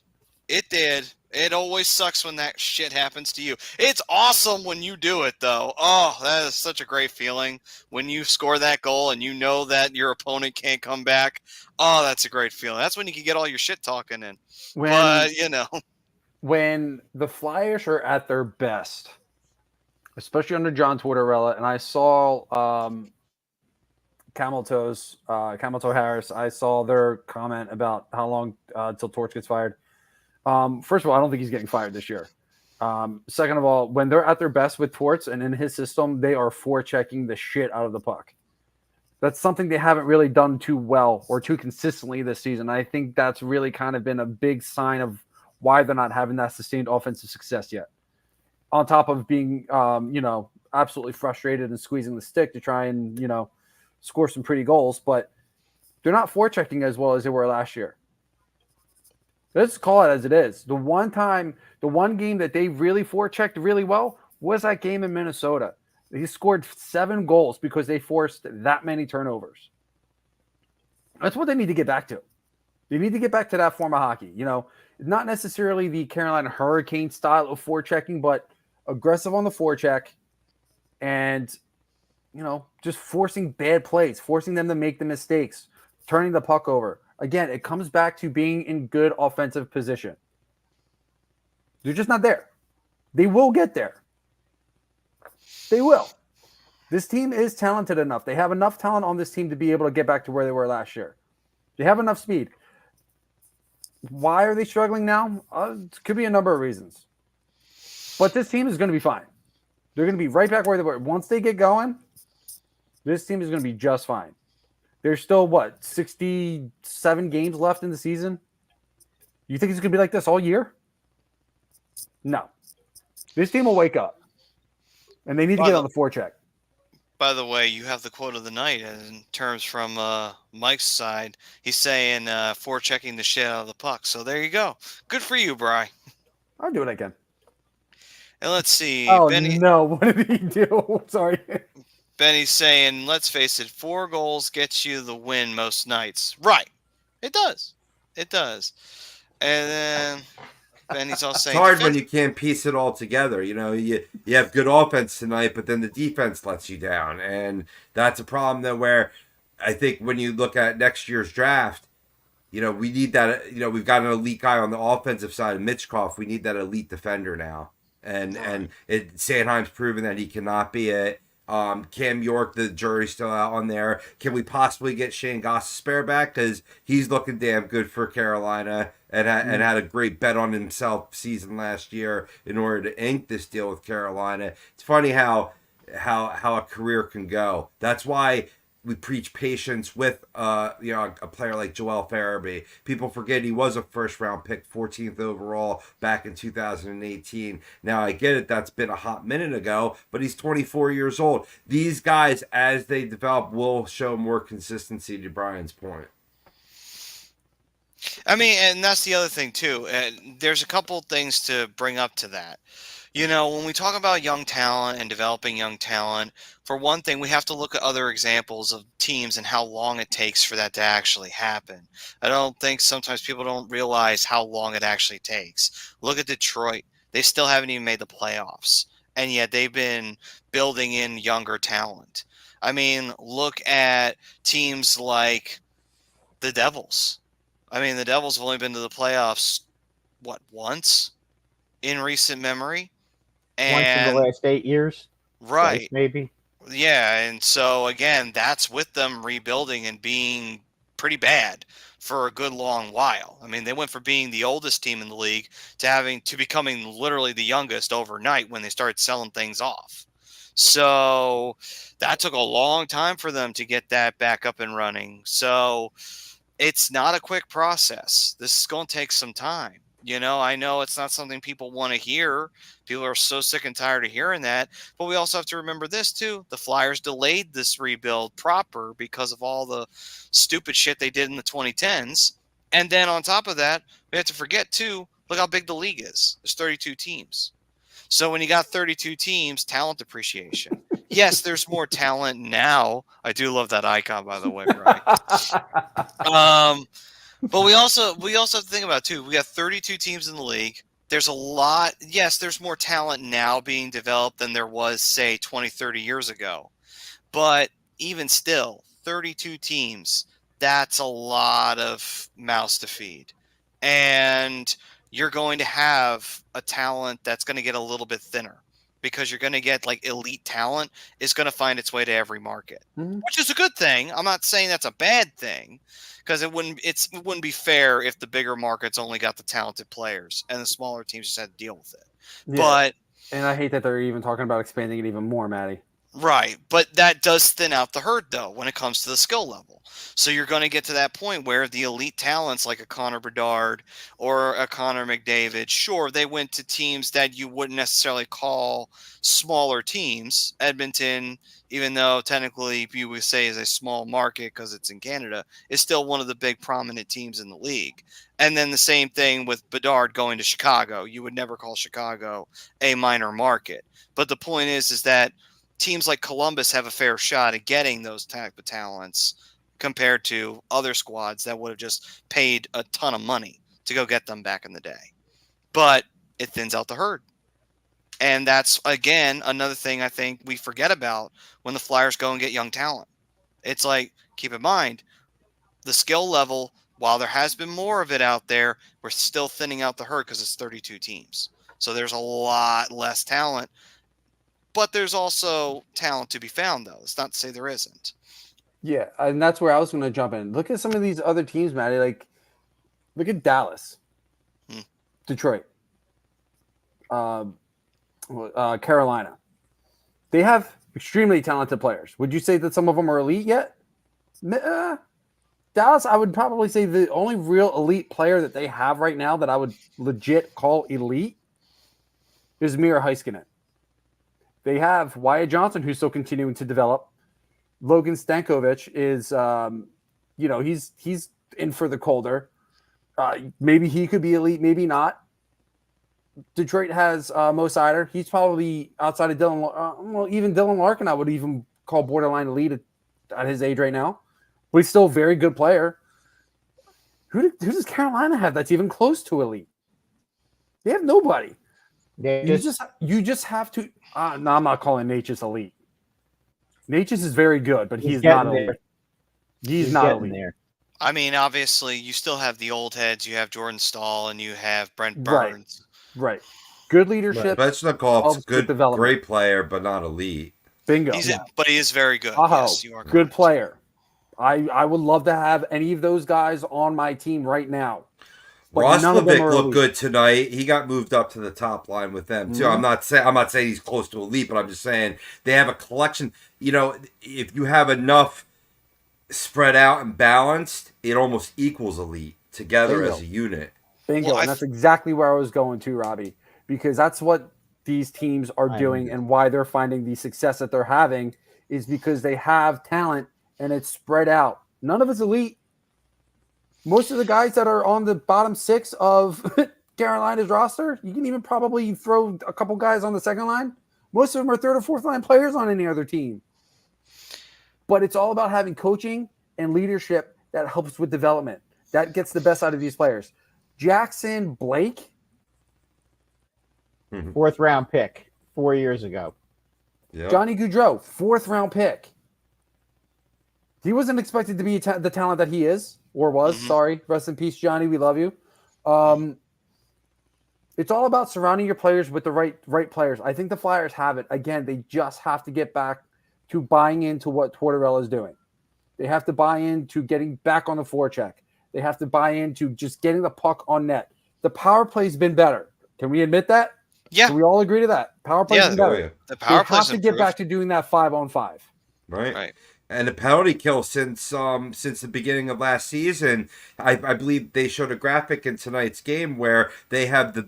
It did. It always sucks when that shit happens to you. It's awesome when you do it, though. Oh, that is such a great feeling when you score that goal and you know that your opponent can't come back. Oh, that's a great feeling. That's when you can get all your shit talking in. But, you know. When the Flyers are at their best, especially under John Tortorella, and I saw Camel Toe Harris, I saw their comment about how long until Torch gets fired. First of all, I don't think he's getting fired this year. Second of all, when they're at their best with Torts and in his system, they are forechecking the shit out of the puck. That's something they haven't really done too well or too consistently this season. I think that's really kind of been a big sign of why they're not having that sustained offensive success yet. On top of being, absolutely frustrated and squeezing the stick to try and, score some pretty goals, but they're not forechecking as well as they were last year. Let's call it as it is. The one game that they really forechecked really well was that game in Minnesota. He scored 7 goals because they forced that many turnovers. That's what they need to get back to. They need to get back to that form of hockey. Not necessarily the Carolina Hurricane style of forechecking, but aggressive on the forecheck and, just forcing bad plays, forcing them to make the mistakes, turning the puck over. Again, it comes back to being in good offensive position. They're just not there. They will get there. They will. This team is talented enough. They have enough talent on this team to be able to get back to where they were last year. They have enough speed. Why are they struggling now? It could be a number of reasons. But this team is going to be fine. They're going to be right back where they were. Once they get going, this team is going to be just fine. There's still, 67 games left in the season? You think it's going to be like this all year? No. This team will wake up. And they need to get on the forecheck. By the way, you have the quote of the night in terms from Mike's side. He's saying forechecking the shit out of the puck. So there you go. Good for you, Bri. I'll do what I can. And let's see. Oh, Benny, no. What did he do? Sorry. Benny's saying, let's face it, 4 goals gets you the win most nights. Right. It does. It does. And then Benny's all saying... It's hard when you can't piece it all together. You have good offense tonight, but then the defense lets you down. And that's a problem that where I think when you look at next year's draft, we need that. We've got an elite guy on the offensive side of Mitchkov. We need that elite defender now. And Sanheim's proven that he cannot be it. Cam York, the jury's still out on there. Can we possibly get Shane Gostisbehere back? Because he's looking damn good for Carolina and had a great bet on himself season last year in order to ink this deal with Carolina. It's funny how how a career can go. That's why we preach patience with a player like Joel Farabee. People forget he was a first round pick, 14th overall back in 2018. Now I get it, that's been a hot minute ago, but he's 24 years old. These guys, as they develop, will show more consistency, to Brian's point. I mean, and that's the other thing too. There's a couple things to bring up to that. You know, when we talk about young talent and developing young talent, for one thing, we have to look at other examples of teams and how long it takes for that to actually happen. I don't think sometimes people don't realize how long it actually takes. Look at Detroit. They still haven't even made the playoffs, and yet they've been building in younger talent. I mean, look at teams like the Devils. I mean, the Devils have only been to the playoffs, what, once in recent memory? Once in the And last 8 years, twice right, maybe. yeah, and so again, that's with them rebuilding and being pretty bad for a good long while. I mean, they went from being the oldest team in the league to becoming literally the youngest overnight when they started selling things off. So that took a long time for them to get that back up and running. So it's not a quick process. This is going to take some time. You know, I know it's not something people want to hear. People are so sick and tired of hearing that. But we also have to remember this, too. The Flyers delayed this rebuild proper because of all the stupid shit they did in the 2010s. And then on top of that, we have to forget, too, look how big the league is. There's 32 teams. So when you got 32 teams, talent appreciation. Yes, there's more talent now. I do love that icon, by the way, Brian. But we also have to think about too. We got 32 teams in the league. There's a lot. Yes, there's more talent now being developed than there was, say, 20, 30 years ago. But even still, 32 teams, that's a lot of mouths to feed. And you're going to have a talent that's going to get a little bit thinner because you're going to get like elite talent is going to find its way to every market, which is a good thing. I'm not saying that's a bad thing because it wouldn't be fair if the bigger markets only got the talented players and the smaller teams just had to deal with it. Yeah. But and I hate that they're even talking about expanding it even more, Maddie. right, but that does thin out the herd, though, when it comes to the skill level. So you're going to get to that point where the elite talents like a Connor Bedard or a Connor McDavid, sure, they went to teams that you wouldn't necessarily call smaller teams. Edmonton, even though technically you would say is a small market because it's in Canada, is still one of the big prominent teams in the league. And then the same thing with Bedard going to Chicago. You would never call Chicago a minor market. But the point is that teams like Columbus have a fair shot at getting those type of talents compared to other squads that would have just paid a ton of money to go get them back in the day. But it thins out the herd. And that's, again, another thing I think we forget about when the Flyers go and get young talent. It's like, keep in mind, the skill level, while there has been more of it out there, we're still thinning out the herd because it's 32 teams. So there's a lot less talent. But there's also talent to be found, though. It's not to say there isn't. Yeah, and that's where I was going to jump in. Look at some of these other teams, Maddie. Like, look at Dallas, Detroit, Carolina. They have extremely talented players. Would you say that some of them are elite yet? Dallas, I would probably say the only real elite player that they have right now that I would legit call elite is Mira Heiskanen. They have Wyatt Johnson, who's still continuing to develop. Logan Stankovic is, he's in for the Calder. Maybe he could be elite, maybe not. Detroit has Mo Seider. He's probably outside of Dylan. Even Dylan Larkin, I would even call borderline elite at his age right now. But he's still a very good player. Who does Carolina have that's even close to elite? They have nobody. You just have to. No, I'm not calling Natchez elite. Natchez is very good, but he's not elite. He's not elite. There. I mean, obviously, you still have the old heads. You have Jordan Stahl and you have Brent Burns. Right. Good leadership. Svechnikov's good, great player, but not elite. Bingo. But he is very good. Yes, you are correct. Good player. I would love to have any of those guys on my team right now. but none of them Roslovic are looked elite. good tonight. He got moved up to the top line with them too. Mhm. I'm not saying he's close to elite, but I'm just saying they have a collection. You know, if you have enough spread out and balanced, it almost equals elite together Bingo. as a unit. Bingo. Well, And that's exactly where I was going to, Robbie, because that's what these teams are doing and why they're finding the success that they're having is because they have talent and it's spread out. None of it's elite. Most of the guys that are on the bottom 6 of Carolina's roster, you can even probably throw a couple guys on the second line. Most of them are third or fourth line players on any other team. But it's all about having coaching and leadership that helps with development. That gets the best out of these players. Jackson Blake, 4th round pick 4 years ago. Yep. Johnny Gaudreau, 4th round pick. He wasn't expected to be the talent that he is or was. Mhm. Sorry. Rest in peace, Johnny. We love you. It's all about surrounding your players with the right players. I think the Flyers have it. Again, they just have to get back to buying into what Tortorella is doing. They have to buy into getting back on the forecheck. They have to buy into just getting the puck on net. The power play's been better. Can we admit that? Yeah. Can we all agree to that? Power play's Yeah. been better. Oh, yeah. The They power have plays to get improved. back to doing that 5-on-5. Right. Right. And the penalty kill since the beginning of last season, I believe they showed a graphic in tonight's game where they have the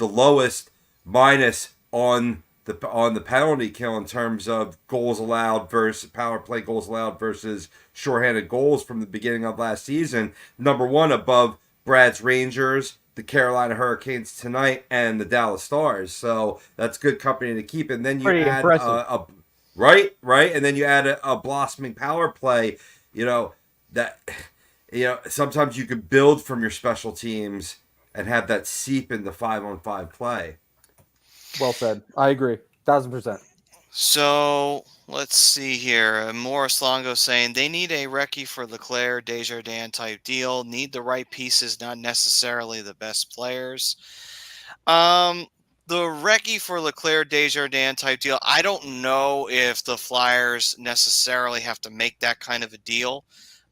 lowest minus on the penalty kill in terms of goals allowed versus power play goals allowed versus shorthanded goals from the beginning of last season. Number 1 above Brad's Rangers, the Carolina Hurricanes tonight, and the Dallas Stars. So that's good company to keep. And then you Pretty add impressive. Right, and then you add a blossoming power play. Sometimes you can build from your special teams and have that seep into 5-on-5 play. Well said. I agree. 1,000%. So let's see here. Morris Longo saying they need a recce for Leclerc, Desjardins type deal. Need the right pieces, not necessarily the best players. The recce for Leclerc, Desjardins type deal. I don't know if the Flyers necessarily have to make that kind of a deal.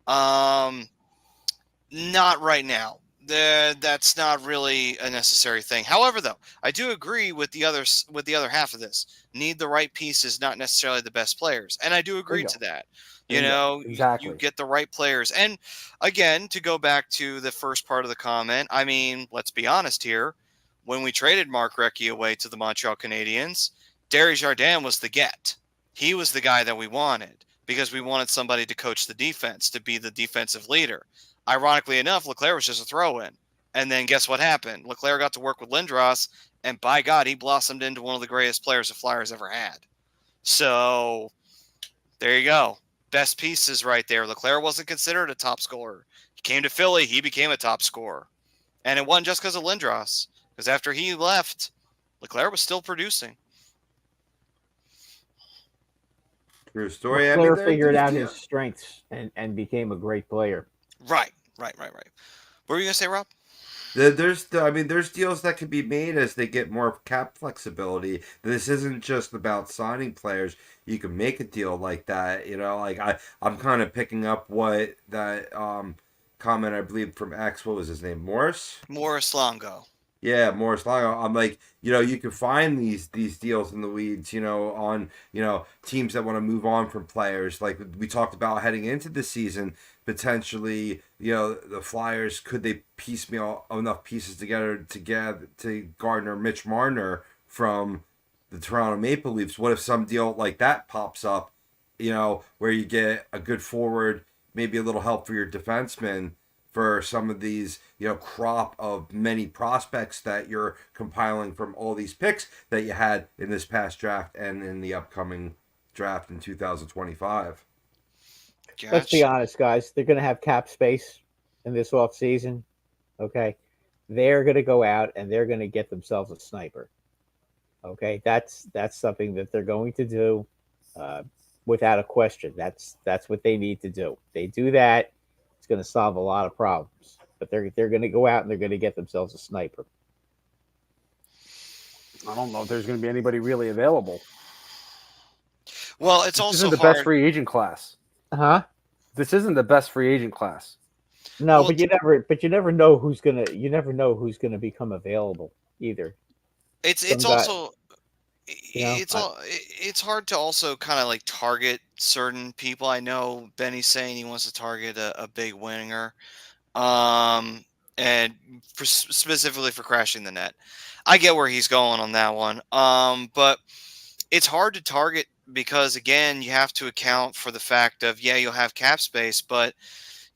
Not right now. That's not really a necessary thing. However, though, I do agree with the other half of this. Need the right pieces, not necessarily the best players, and I do agree Bingo. to that. Bingo. Exactly. You get the right players, and again, to go back to the first part of the comment, I mean, let's be honest here. When we traded Mark Recchi away to the Montreal Canadiens, Desjardins was the get. He was the guy that we wanted because we wanted somebody to coach the defense, to be the defensive leader. Ironically enough, Leclerc was just a throw-in. And then guess what happened? Leclerc got to work with Lindros, and by God, he blossomed into one of the greatest players the Flyers ever had. So there you go. Best pieces right there. Leclerc wasn't considered a top scorer. He came to Philly, he became a top scorer. And it wasn't just because of Lindros, because after he left, Leclerc was still producing. True story. Leclerc figured out his strengths and became a great player. Right. What were you going to say, Rob? There's deals that can be made as they get more cap flexibility. This isn't just about signing players. You can make a deal like that. I'm kind of picking up what that comment, I believe, from X. What was his name? Morris Longo. Yeah, Morris Longo. I'm like, you can find these deals in the weeds, on, teams that want to move on from players. Like we talked about heading into the season, potentially, the Flyers, could they piecemeal enough pieces together to garner Mitch Marner from the Toronto Maple Leafs? What if some deal like that pops up, where you get a good forward, maybe a little help for your defenseman, for some of these, crop of many prospects that you're compiling from all these picks that you had in this past draft and in the upcoming draft in 2025. Gotcha. Let's be honest, guys. They're going to have cap space in this offseason. Okay. They're going to go out and they're going to get themselves a sniper. Okay. That's something that they're going to do without a question. That's what they need to do. They do that, it's going to solve a lot of problems. But they're going to go out and they're going to get themselves a sniper. I don't know if there's going to be anybody really available. Well, it's this also isn't the hard. best free agent class. Huh? This isn't the best free agent class. No, Well, but you never know who's gonna become available either. it's Some guy, also you know, it's hard to also kind of like target certain people. I know Benny's saying he wants to target a big winger, um, and specifically for crashing the net. I get where he's going on that one. But it's hard to target because again, you have to account for the fact of yeah, you'll have cap space, but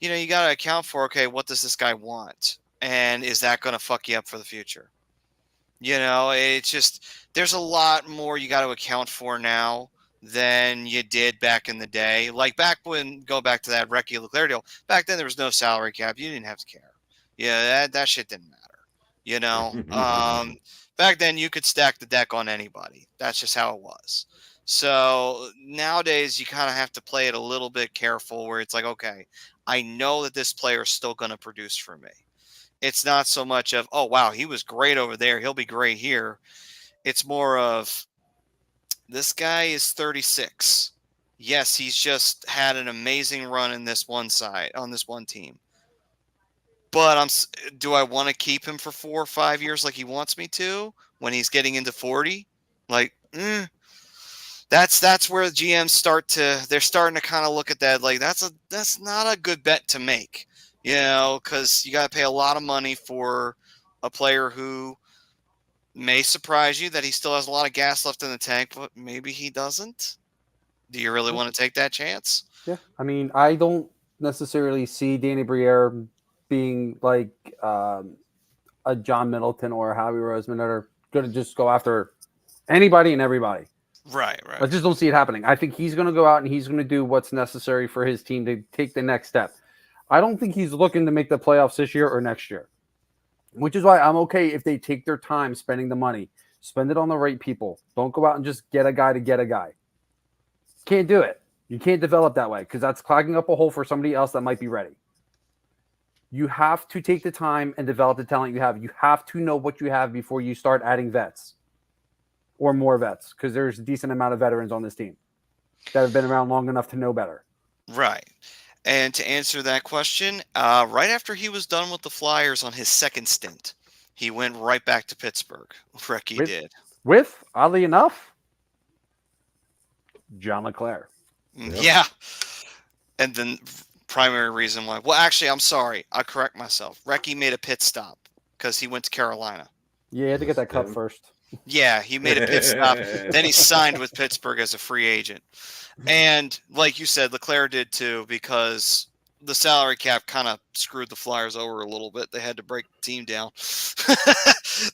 you got to account for okay, what does this guy want, and is that going to fuck you up for the future? It's just there's a lot more you got to account for now than you did back in the day. Like go back to that Recky Leclerc deal. Back then there was no salary cap. You didn't have to care. Yeah, that shit didn't matter. You know, back then you could stack the deck on anybody. That's just how it was. So nowadays you kind of have to play it a little bit careful where it's like, okay, I know that this player is still going to produce for me. It's not so much of, oh, wow, he was great over there. He'll be great here. It's more of this guy is 36. Yes, he's just had an amazing run in this one side on this one team. But do I want to keep him for 4 or 5 years like he wants me to when he's getting into 40? Like, that's where GMs they're starting to kind of look at that like that's not a good bet to make. Because you got to pay a lot of money for a player who may surprise you that he still has a lot of gas left in the tank, but maybe he doesn't. Do you really want to take that chance? Yeah, I mean, I don't necessarily see Danny Briere being like a John Middleton or a Howie Roseman that are going to just go after anybody and everybody. Right. I just don't see it happening. I think he's going to go out and he's going to do what's necessary for his team to take the next step. I don't think he's looking to make the playoffs this year or next year, which is why I'm okay if they take their time spending the money. Spend it on the right people. Don't go out and just get a guy to get a guy. Can't do it. You can't develop that way because that's clogging up a hole for somebody else that might be ready. You have to take the time and develop the talent you have. You have to know what you have before you start adding vets or more vets because there's a decent amount of veterans on this team that have been around long enough to know better. Right. And to answer that question, right after he was done with the Flyers on his second stint, he went right back to Pittsburgh. Recky did. With, oddly enough, John Leclerc. Yeah. And then primary reason why. Well, actually, I'm sorry. I correct myself. Recky made a pit stop because he went to Carolina. Yeah, he had to get that cup first. Yeah, he made a pit stop. Then he signed with Pittsburgh as a free agent. And like you said, Leclerc did too, because the salary cap kind of screwed the Flyers over a little bit. They had to break the team down.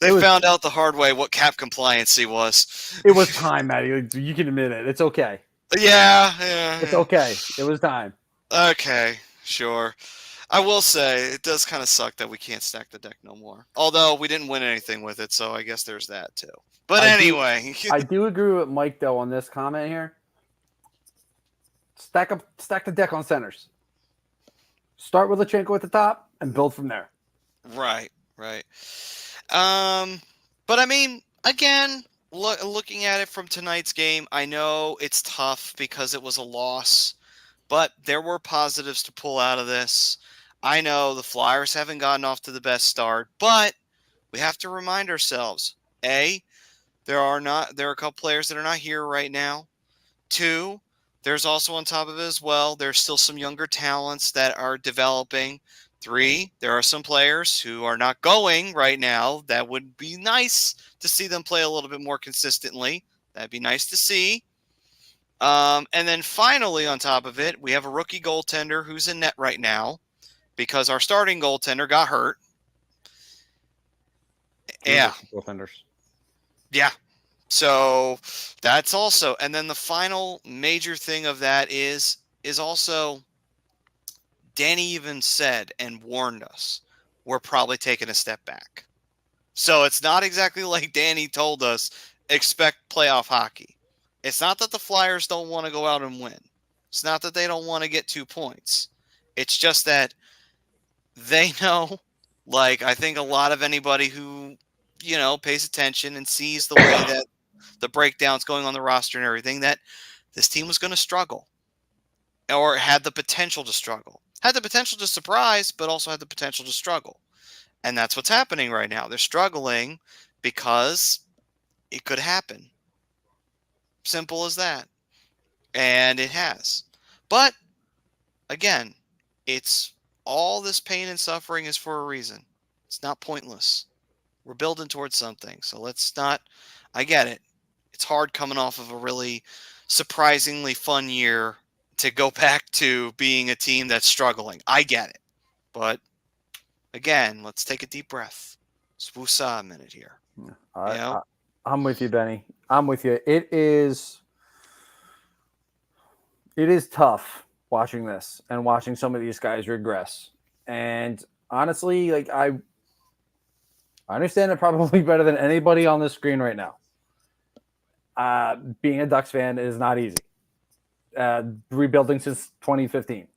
They found out the hard way what cap compliancy was. It was time, Matty. You can admit it. It's okay. Yeah. It's okay. It was time. Okay, sure. I will say it does kind of suck that we can't stack the deck no more. Although we didn't win anything with it, so I guess there's that too. But anyway, I do agree with Mike though on this comment here. Stack the deck on centers. Start with Lachenko at the top and build from there. Right. But I mean, again, looking at it from tonight's game, I know it's tough because it was a loss, but there were positives to pull out of this. I know the Flyers haven't gotten off to the best start, but we have to remind ourselves, A, there are a couple players that are not here right now. 2, there's also on top of it as well, there's still some younger talents that are developing. 3, there are some players who are not going right now that would be nice to see them play a little bit more consistently. That'd be nice to see. And then finally, on top of it, we have a rookie goaltender who's in net right now because our starting goaltender got hurt. Yeah. Goaltenders. Yeah. So that's also, and then the final major thing of that is also Danny even said and warned us, we're probably taking a step back. So it's not exactly like Danny told us, expect playoff hockey. It's not that the Flyers don't want to go out and win. It's not that they don't want to get 2 points. It's just that they know, like I think a lot of anybody who, pays attention and sees the way that the breakdown's going on the roster and everything, that this team was going to struggle or had the potential to struggle. had the potential to surprise, but also had the potential to struggle. And that's what's happening right now. They're struggling because it could happen. Simple as that. And it has. But again, it's all this pain and suffering is for a reason. It's not pointless. We're building towards something. So let's not, I get it. It's hard coming off of a really surprisingly fun year to go back to being a team that's struggling. I get it. But again, let's take a deep breath. Swoosa a minute here. I'm with you, Benny. I'm with you. It is tough watching this and watching some of these guys regress. And honestly, like I understand it probably better than anybody on the screen right now. Being a Ducks fan is not easy. Rebuilding since 2015.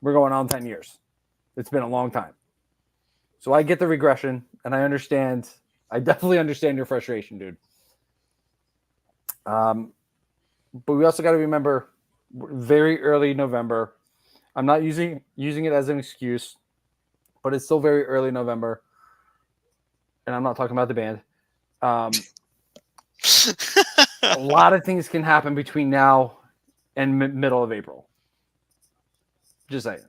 We're going on 10 years. It's been a long time. So I get the regression, and I understand. I definitely understand your frustration, dude. But we also got to remember, very early November. I'm not using it as an excuse, but it's still very early November, and I'm not talking about the band. A lot of things can happen between now and middle of April. Just saying.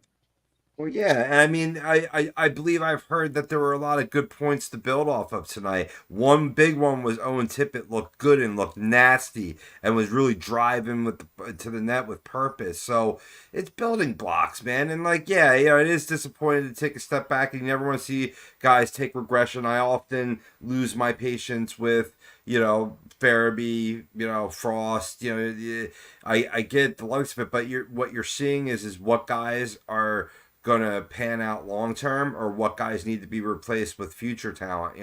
Well, yeah, and I mean, I believe I've heard that there were a lot of good points to build off of tonight. One big one was Owen Tippett looked good and looked nasty and was really driving to the net with purpose. So it's building blocks, man. And like, yeah, it is disappointing to take a step back, and you never want to see guys take regression. I often lose my patience with, Farabee, Frost. I get the likes of it, but what you're seeing is what guys are gonna pan out long term, or what guys need to be replaced with future talent,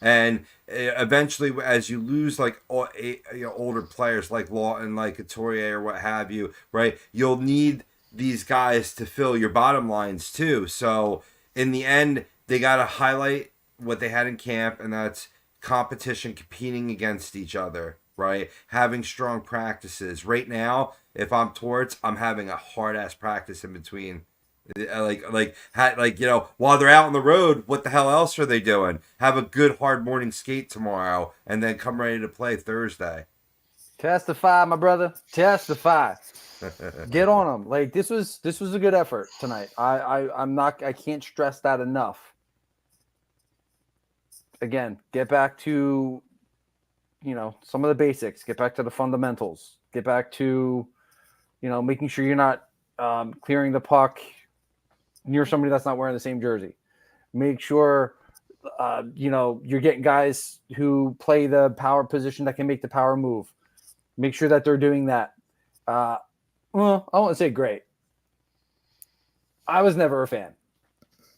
and eventually as you lose like older players like Lawton, like Couturier or what have you, right, you'll need these guys to fill your bottom lines too. So in the end, they got to highlight what they had in camp, and that's competition, competing against each other, right, having strong practices. Right now, if I'm Torts, I'm having a hard ass practice in between. While they're out on the road, what the hell else are they doing? Have a good hard morning skate tomorrow, and then come ready to play Thursday. Testify, my brother. Testify. Get on them. Like this was a good effort tonight. I can't stress that enough. Again, get back to, some of the basics. Get back to the fundamentals. Get back to, making sure you're not clearing the puck near somebody that's not wearing the same jersey. Make sure, you're getting guys who play the power position that can make the power move. Make sure that they're doing that. Well, I won't say great. I was never a fan,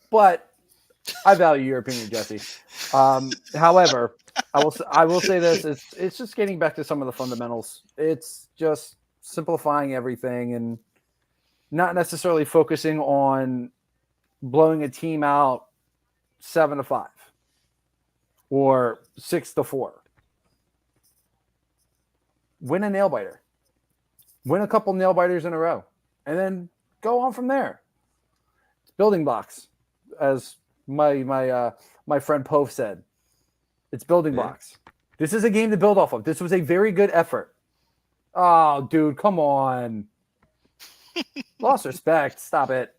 but I value your opinion, Jesse. However, I will say this: it's just getting back to some of the fundamentals. It's just simplifying everything and not necessarily focusing on blowing a team out 7-5 or 6-4. Win a nail biter. Win a couple nail biters in a row, and then go on from there. It's building blocks, as my friend Pove said. It's building blocks. This is a game to build off of. This was a very good effort. Oh, dude, come on. Lost respect. Stop it.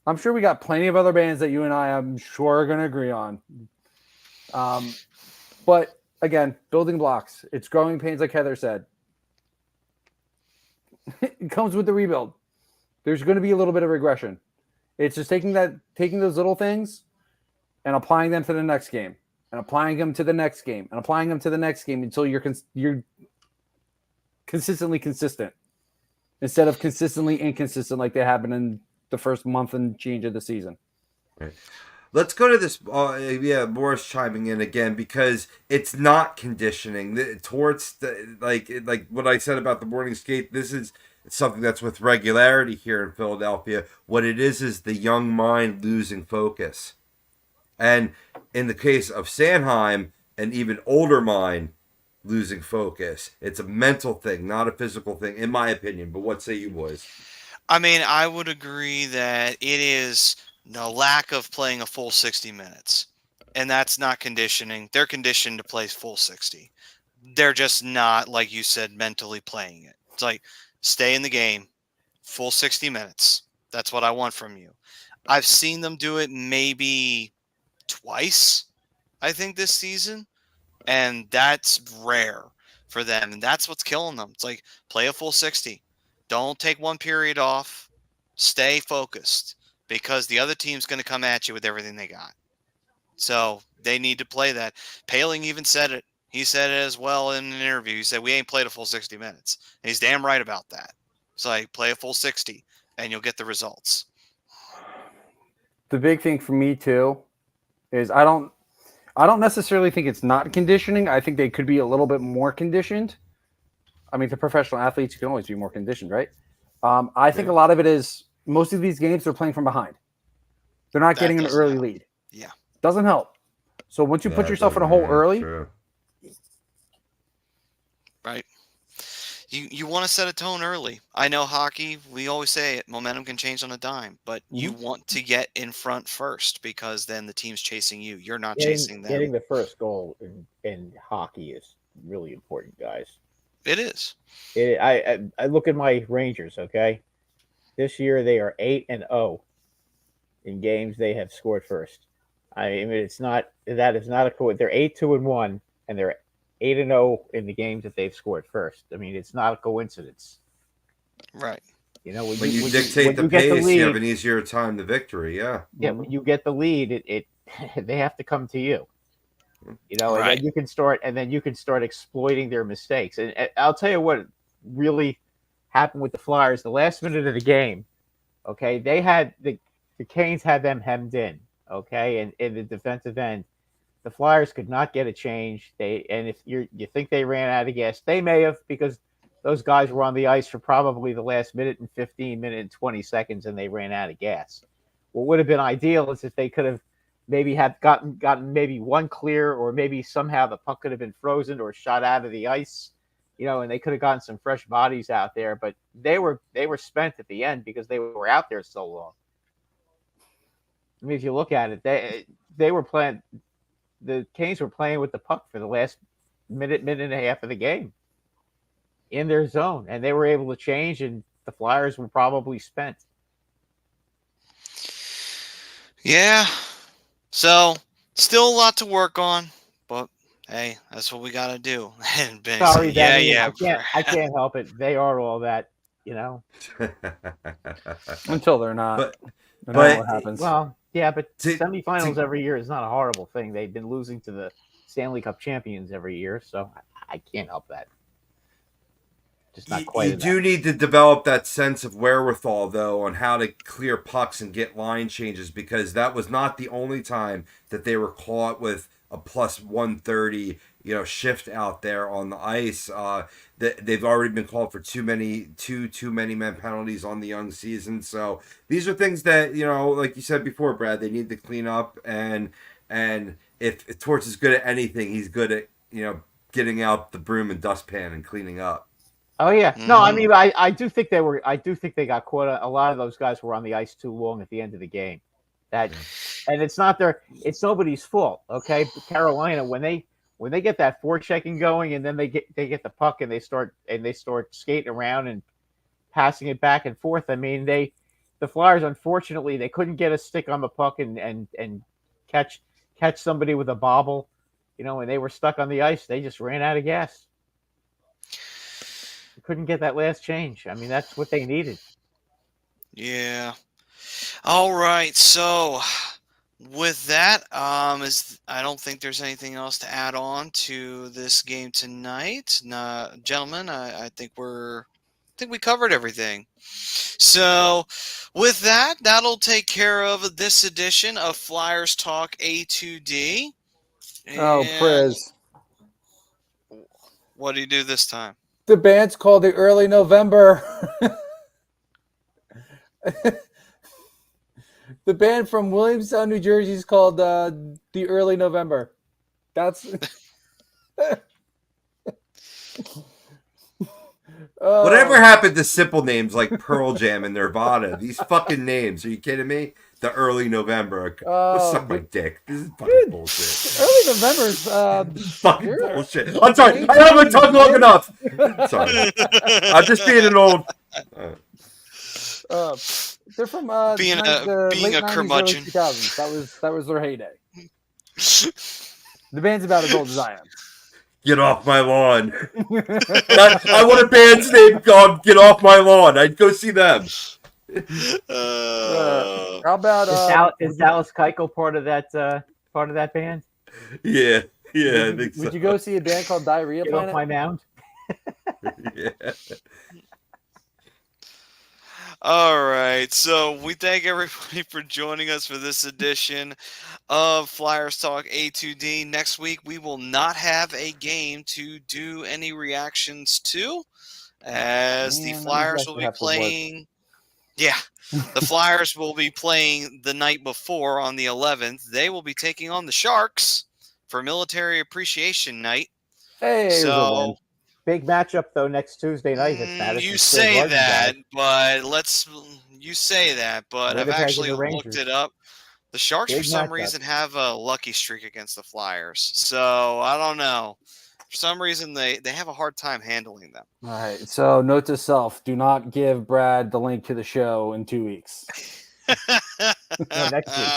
I'm sure we got plenty of other bands that you and I'm sure are going to agree on. But again, building blocks. It's growing pains, like Heather said. It comes with the rebuild. There's going to be a little bit of regression. It's just taking those little things and applying them to the next game, and applying them to the next game, and applying them to the next game until you're consistently consistent, instead of consistently inconsistent like they happened in the first month and change of the season. Right. Let's go to this. Morris chiming in again, because it's not conditioning. Towards like what I said about the morning skate. This is something that's with regularity here in Philadelphia. What it is the young mind losing focus, and in the case of Sanheim, an even older mind losing focus. It's a mental thing, not a physical thing, in my opinion. But what say you boys? I mean, I would agree that it is the lack of playing a full 60 minutes. And that's not conditioning. They're conditioned to play full 60. They're just not, like you said, mentally playing it. It's like, stay in the game, full 60 minutes. That's what I want from you. I've seen them do it maybe twice, I think, this season. And that's rare for them. And that's what's killing them. It's like, play a full 60. Don't take one period off. Stay focused because the other team's going to come at you with everything they got. So they need to play that. Paling even said it. He said it as well in an interview. He said, we ain't played a full 60 minutes. And he's damn right about that. So like, play a full 60 and you'll get the results. The big thing for me too is I don't necessarily think it's not conditioning. I think they could be a little bit more conditioned. I mean, the professional athletes can always be more conditioned, right? I think a lot of it is most of these games they're playing from behind. They're not getting an early lead. Yeah. Doesn't help. So once you put yourself in a hole early, right? You want to set a tone early. I know hockey, we always say it, momentum can change on a dime, but you want to get in front first because then the team's chasing you. You're not chasing them. Getting the first goal in hockey is really important, guys. It is. I look at my Rangers, okay? This year they are 8-0 in games they have scored first. I mean, it's not that is not a they're 8-2-1 and they're 8-0 in the games that they've scored first. I mean, it's not a coincidence. Right. You know, when you dictate the pace, you have an easier time to victory. Yeah. Yeah. When you get the lead, it they have to come to you. You know, right. And then you can start exploiting their mistakes. And I'll tell you what really happened with the Flyers. The last minute of the game, okay, they had the Canes had them hemmed in, okay, and in the defensive end. The Flyers could not get a change. And if you think they ran out of gas, they may have because those guys were on the ice for probably the last minute and 15 minutes and 20 seconds, and they ran out of gas. What would have been ideal is if they could have maybe had gotten maybe one clear, or maybe somehow the puck could have been frozen or shot out of the ice, you know, and they could have gotten some fresh bodies out there. But they were spent at the end because they were out there so long. I mean, if you look at it, they were playing. The Canes were playing with the puck for the last minute and a half of the game in their zone, and they were able to change, and the Flyers were probably spent. Yeah. So, still a lot to work on, but hey, that's what we got to do. And Ben Sorry, said, yeah. I can't help it. They are all that, you know. Until they're not. But what happens? Well, yeah, but semifinals every year is not a horrible thing. They've been losing to the Stanley Cup champions every year, so I can't help that. Just not quite. You do need to develop that sense of wherewithal, though, on how to clear pucks and get line changes, because that was not the only time that they were caught with a plus 130, shift out there on the ice. They've already been called for too many men penalties on the young season. So these are things that, like you said before, Brad, they need to clean up. And if Torts is good at anything, he's good at, getting out the broom and dustpan and cleaning up. Oh yeah, no, I mean, I do think they got caught. A lot of those guys were on the ice too long at the end of the game. And it's nobody's fault. Okay, but Carolina, when they get that forechecking going, and then they get the puck and they start skating around and passing it back and forth. I mean, the Flyers, unfortunately, they couldn't get a stick on the puck and catch somebody with a bobble, and they were stuck on the ice. They just ran out of gas. Couldn't get that last change. I mean, that's what they needed. Yeah. All right. So with that, I don't think there's anything else to add on to this game tonight. Gentlemen, I think we covered everything. So with that, that'll take care of this edition of Flyers Talk A2D. Oh, Priz. What do you do this time? The band's called the Early November. The band from Williamstown, New Jersey is called the Early November. That's Whatever happened to simple names like Pearl Jam and Nirvana? These fucking names. Are you kidding me? The early November. Suck my dick. This is fucking bullshit. Early November's This is fucking you're- bullshit. I'm sorry. I don't have my tongue long enough. Sorry. I'm just being an old. they're from Being the a late 90s, curmudgeon. early 2000s. That was their heyday. The band's about as old as I am. Get off my lawn. I want a band's name called Get Off My Lawn. I'd go see them. How about Is Dallas Keuchel part of that band? Yeah. Yeah, I think so. would you go see a band called Diarrhea Get off Planet? my mound. Yeah. All right. So we thank everybody for joining us for this edition of Flyers Talk A2D. Next week, we will not have a game to do any reactions to, as the Man, that Flyers means I will should be have to work. playing. Yeah. The Flyers will be playing the night before on the 11th. They will be taking on the Sharks for Military Appreciation Night. Hey, here's a win. So Big matchup though next Tuesday night at Madison you Square say Garden, that, guys. but I've Winnipeg and actually the looked Rangers. it up. The Sharks, Big for some matchup. reason, have a lucky streak against the Flyers. So I don't know. For some reason, they have a hard time handling them. All right. So note to self: do not give Brad the link to the show in 2 weeks. No, next week.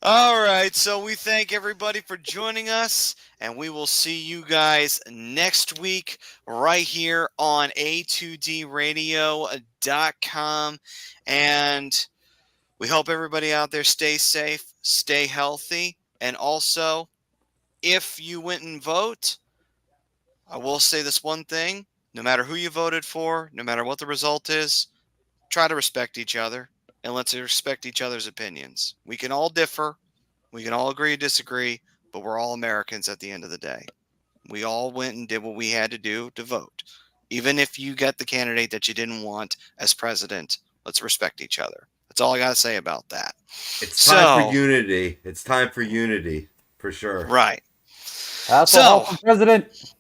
All right. So we thank everybody for joining us, and we will see you guys next week right here on A2DRadio.com. And we hope everybody out there stays safe, stay healthy, and also, if you went and vote, I will say this one thing: no matter who you voted for, no matter what the result is, try to respect each other, and let's respect each other's opinions. We can all differ, we can all agree or disagree, but we're all Americans at the end of the day. We all went and did what we had to do to vote. Even if you get the candidate that you didn't want as president, let's respect each other. That's all I got to say about that. It's time for unity. It's time for unity, for sure. Right. That's all from President.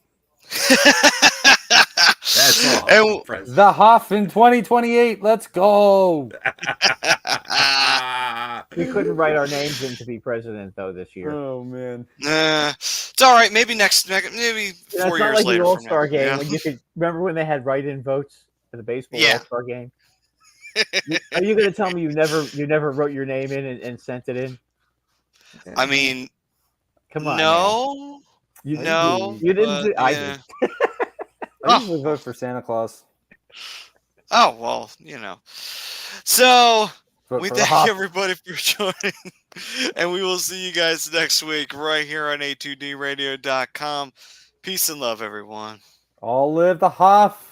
That's all. And- President. The Hoff in 2028. Let's go. We couldn't write our names in to be president though this year. Oh man. It's all right. Maybe maybe Yeah, 4 it's not years like later. the from All-Star now, game yeah? when you could remember when they had write-in votes for the baseball Yeah. All-Star game. Are you going to tell me you never wrote your name in and sent it in? I mean, Come on, man. no, no, you didn't. but, I yeah. did. I usually vote for Santa Claus. Oh well, So Vote we for the thank Hoff. everybody for joining, and we will see you guys next week right here on A2DRadio.com. Peace and love, everyone. All live the Hoff.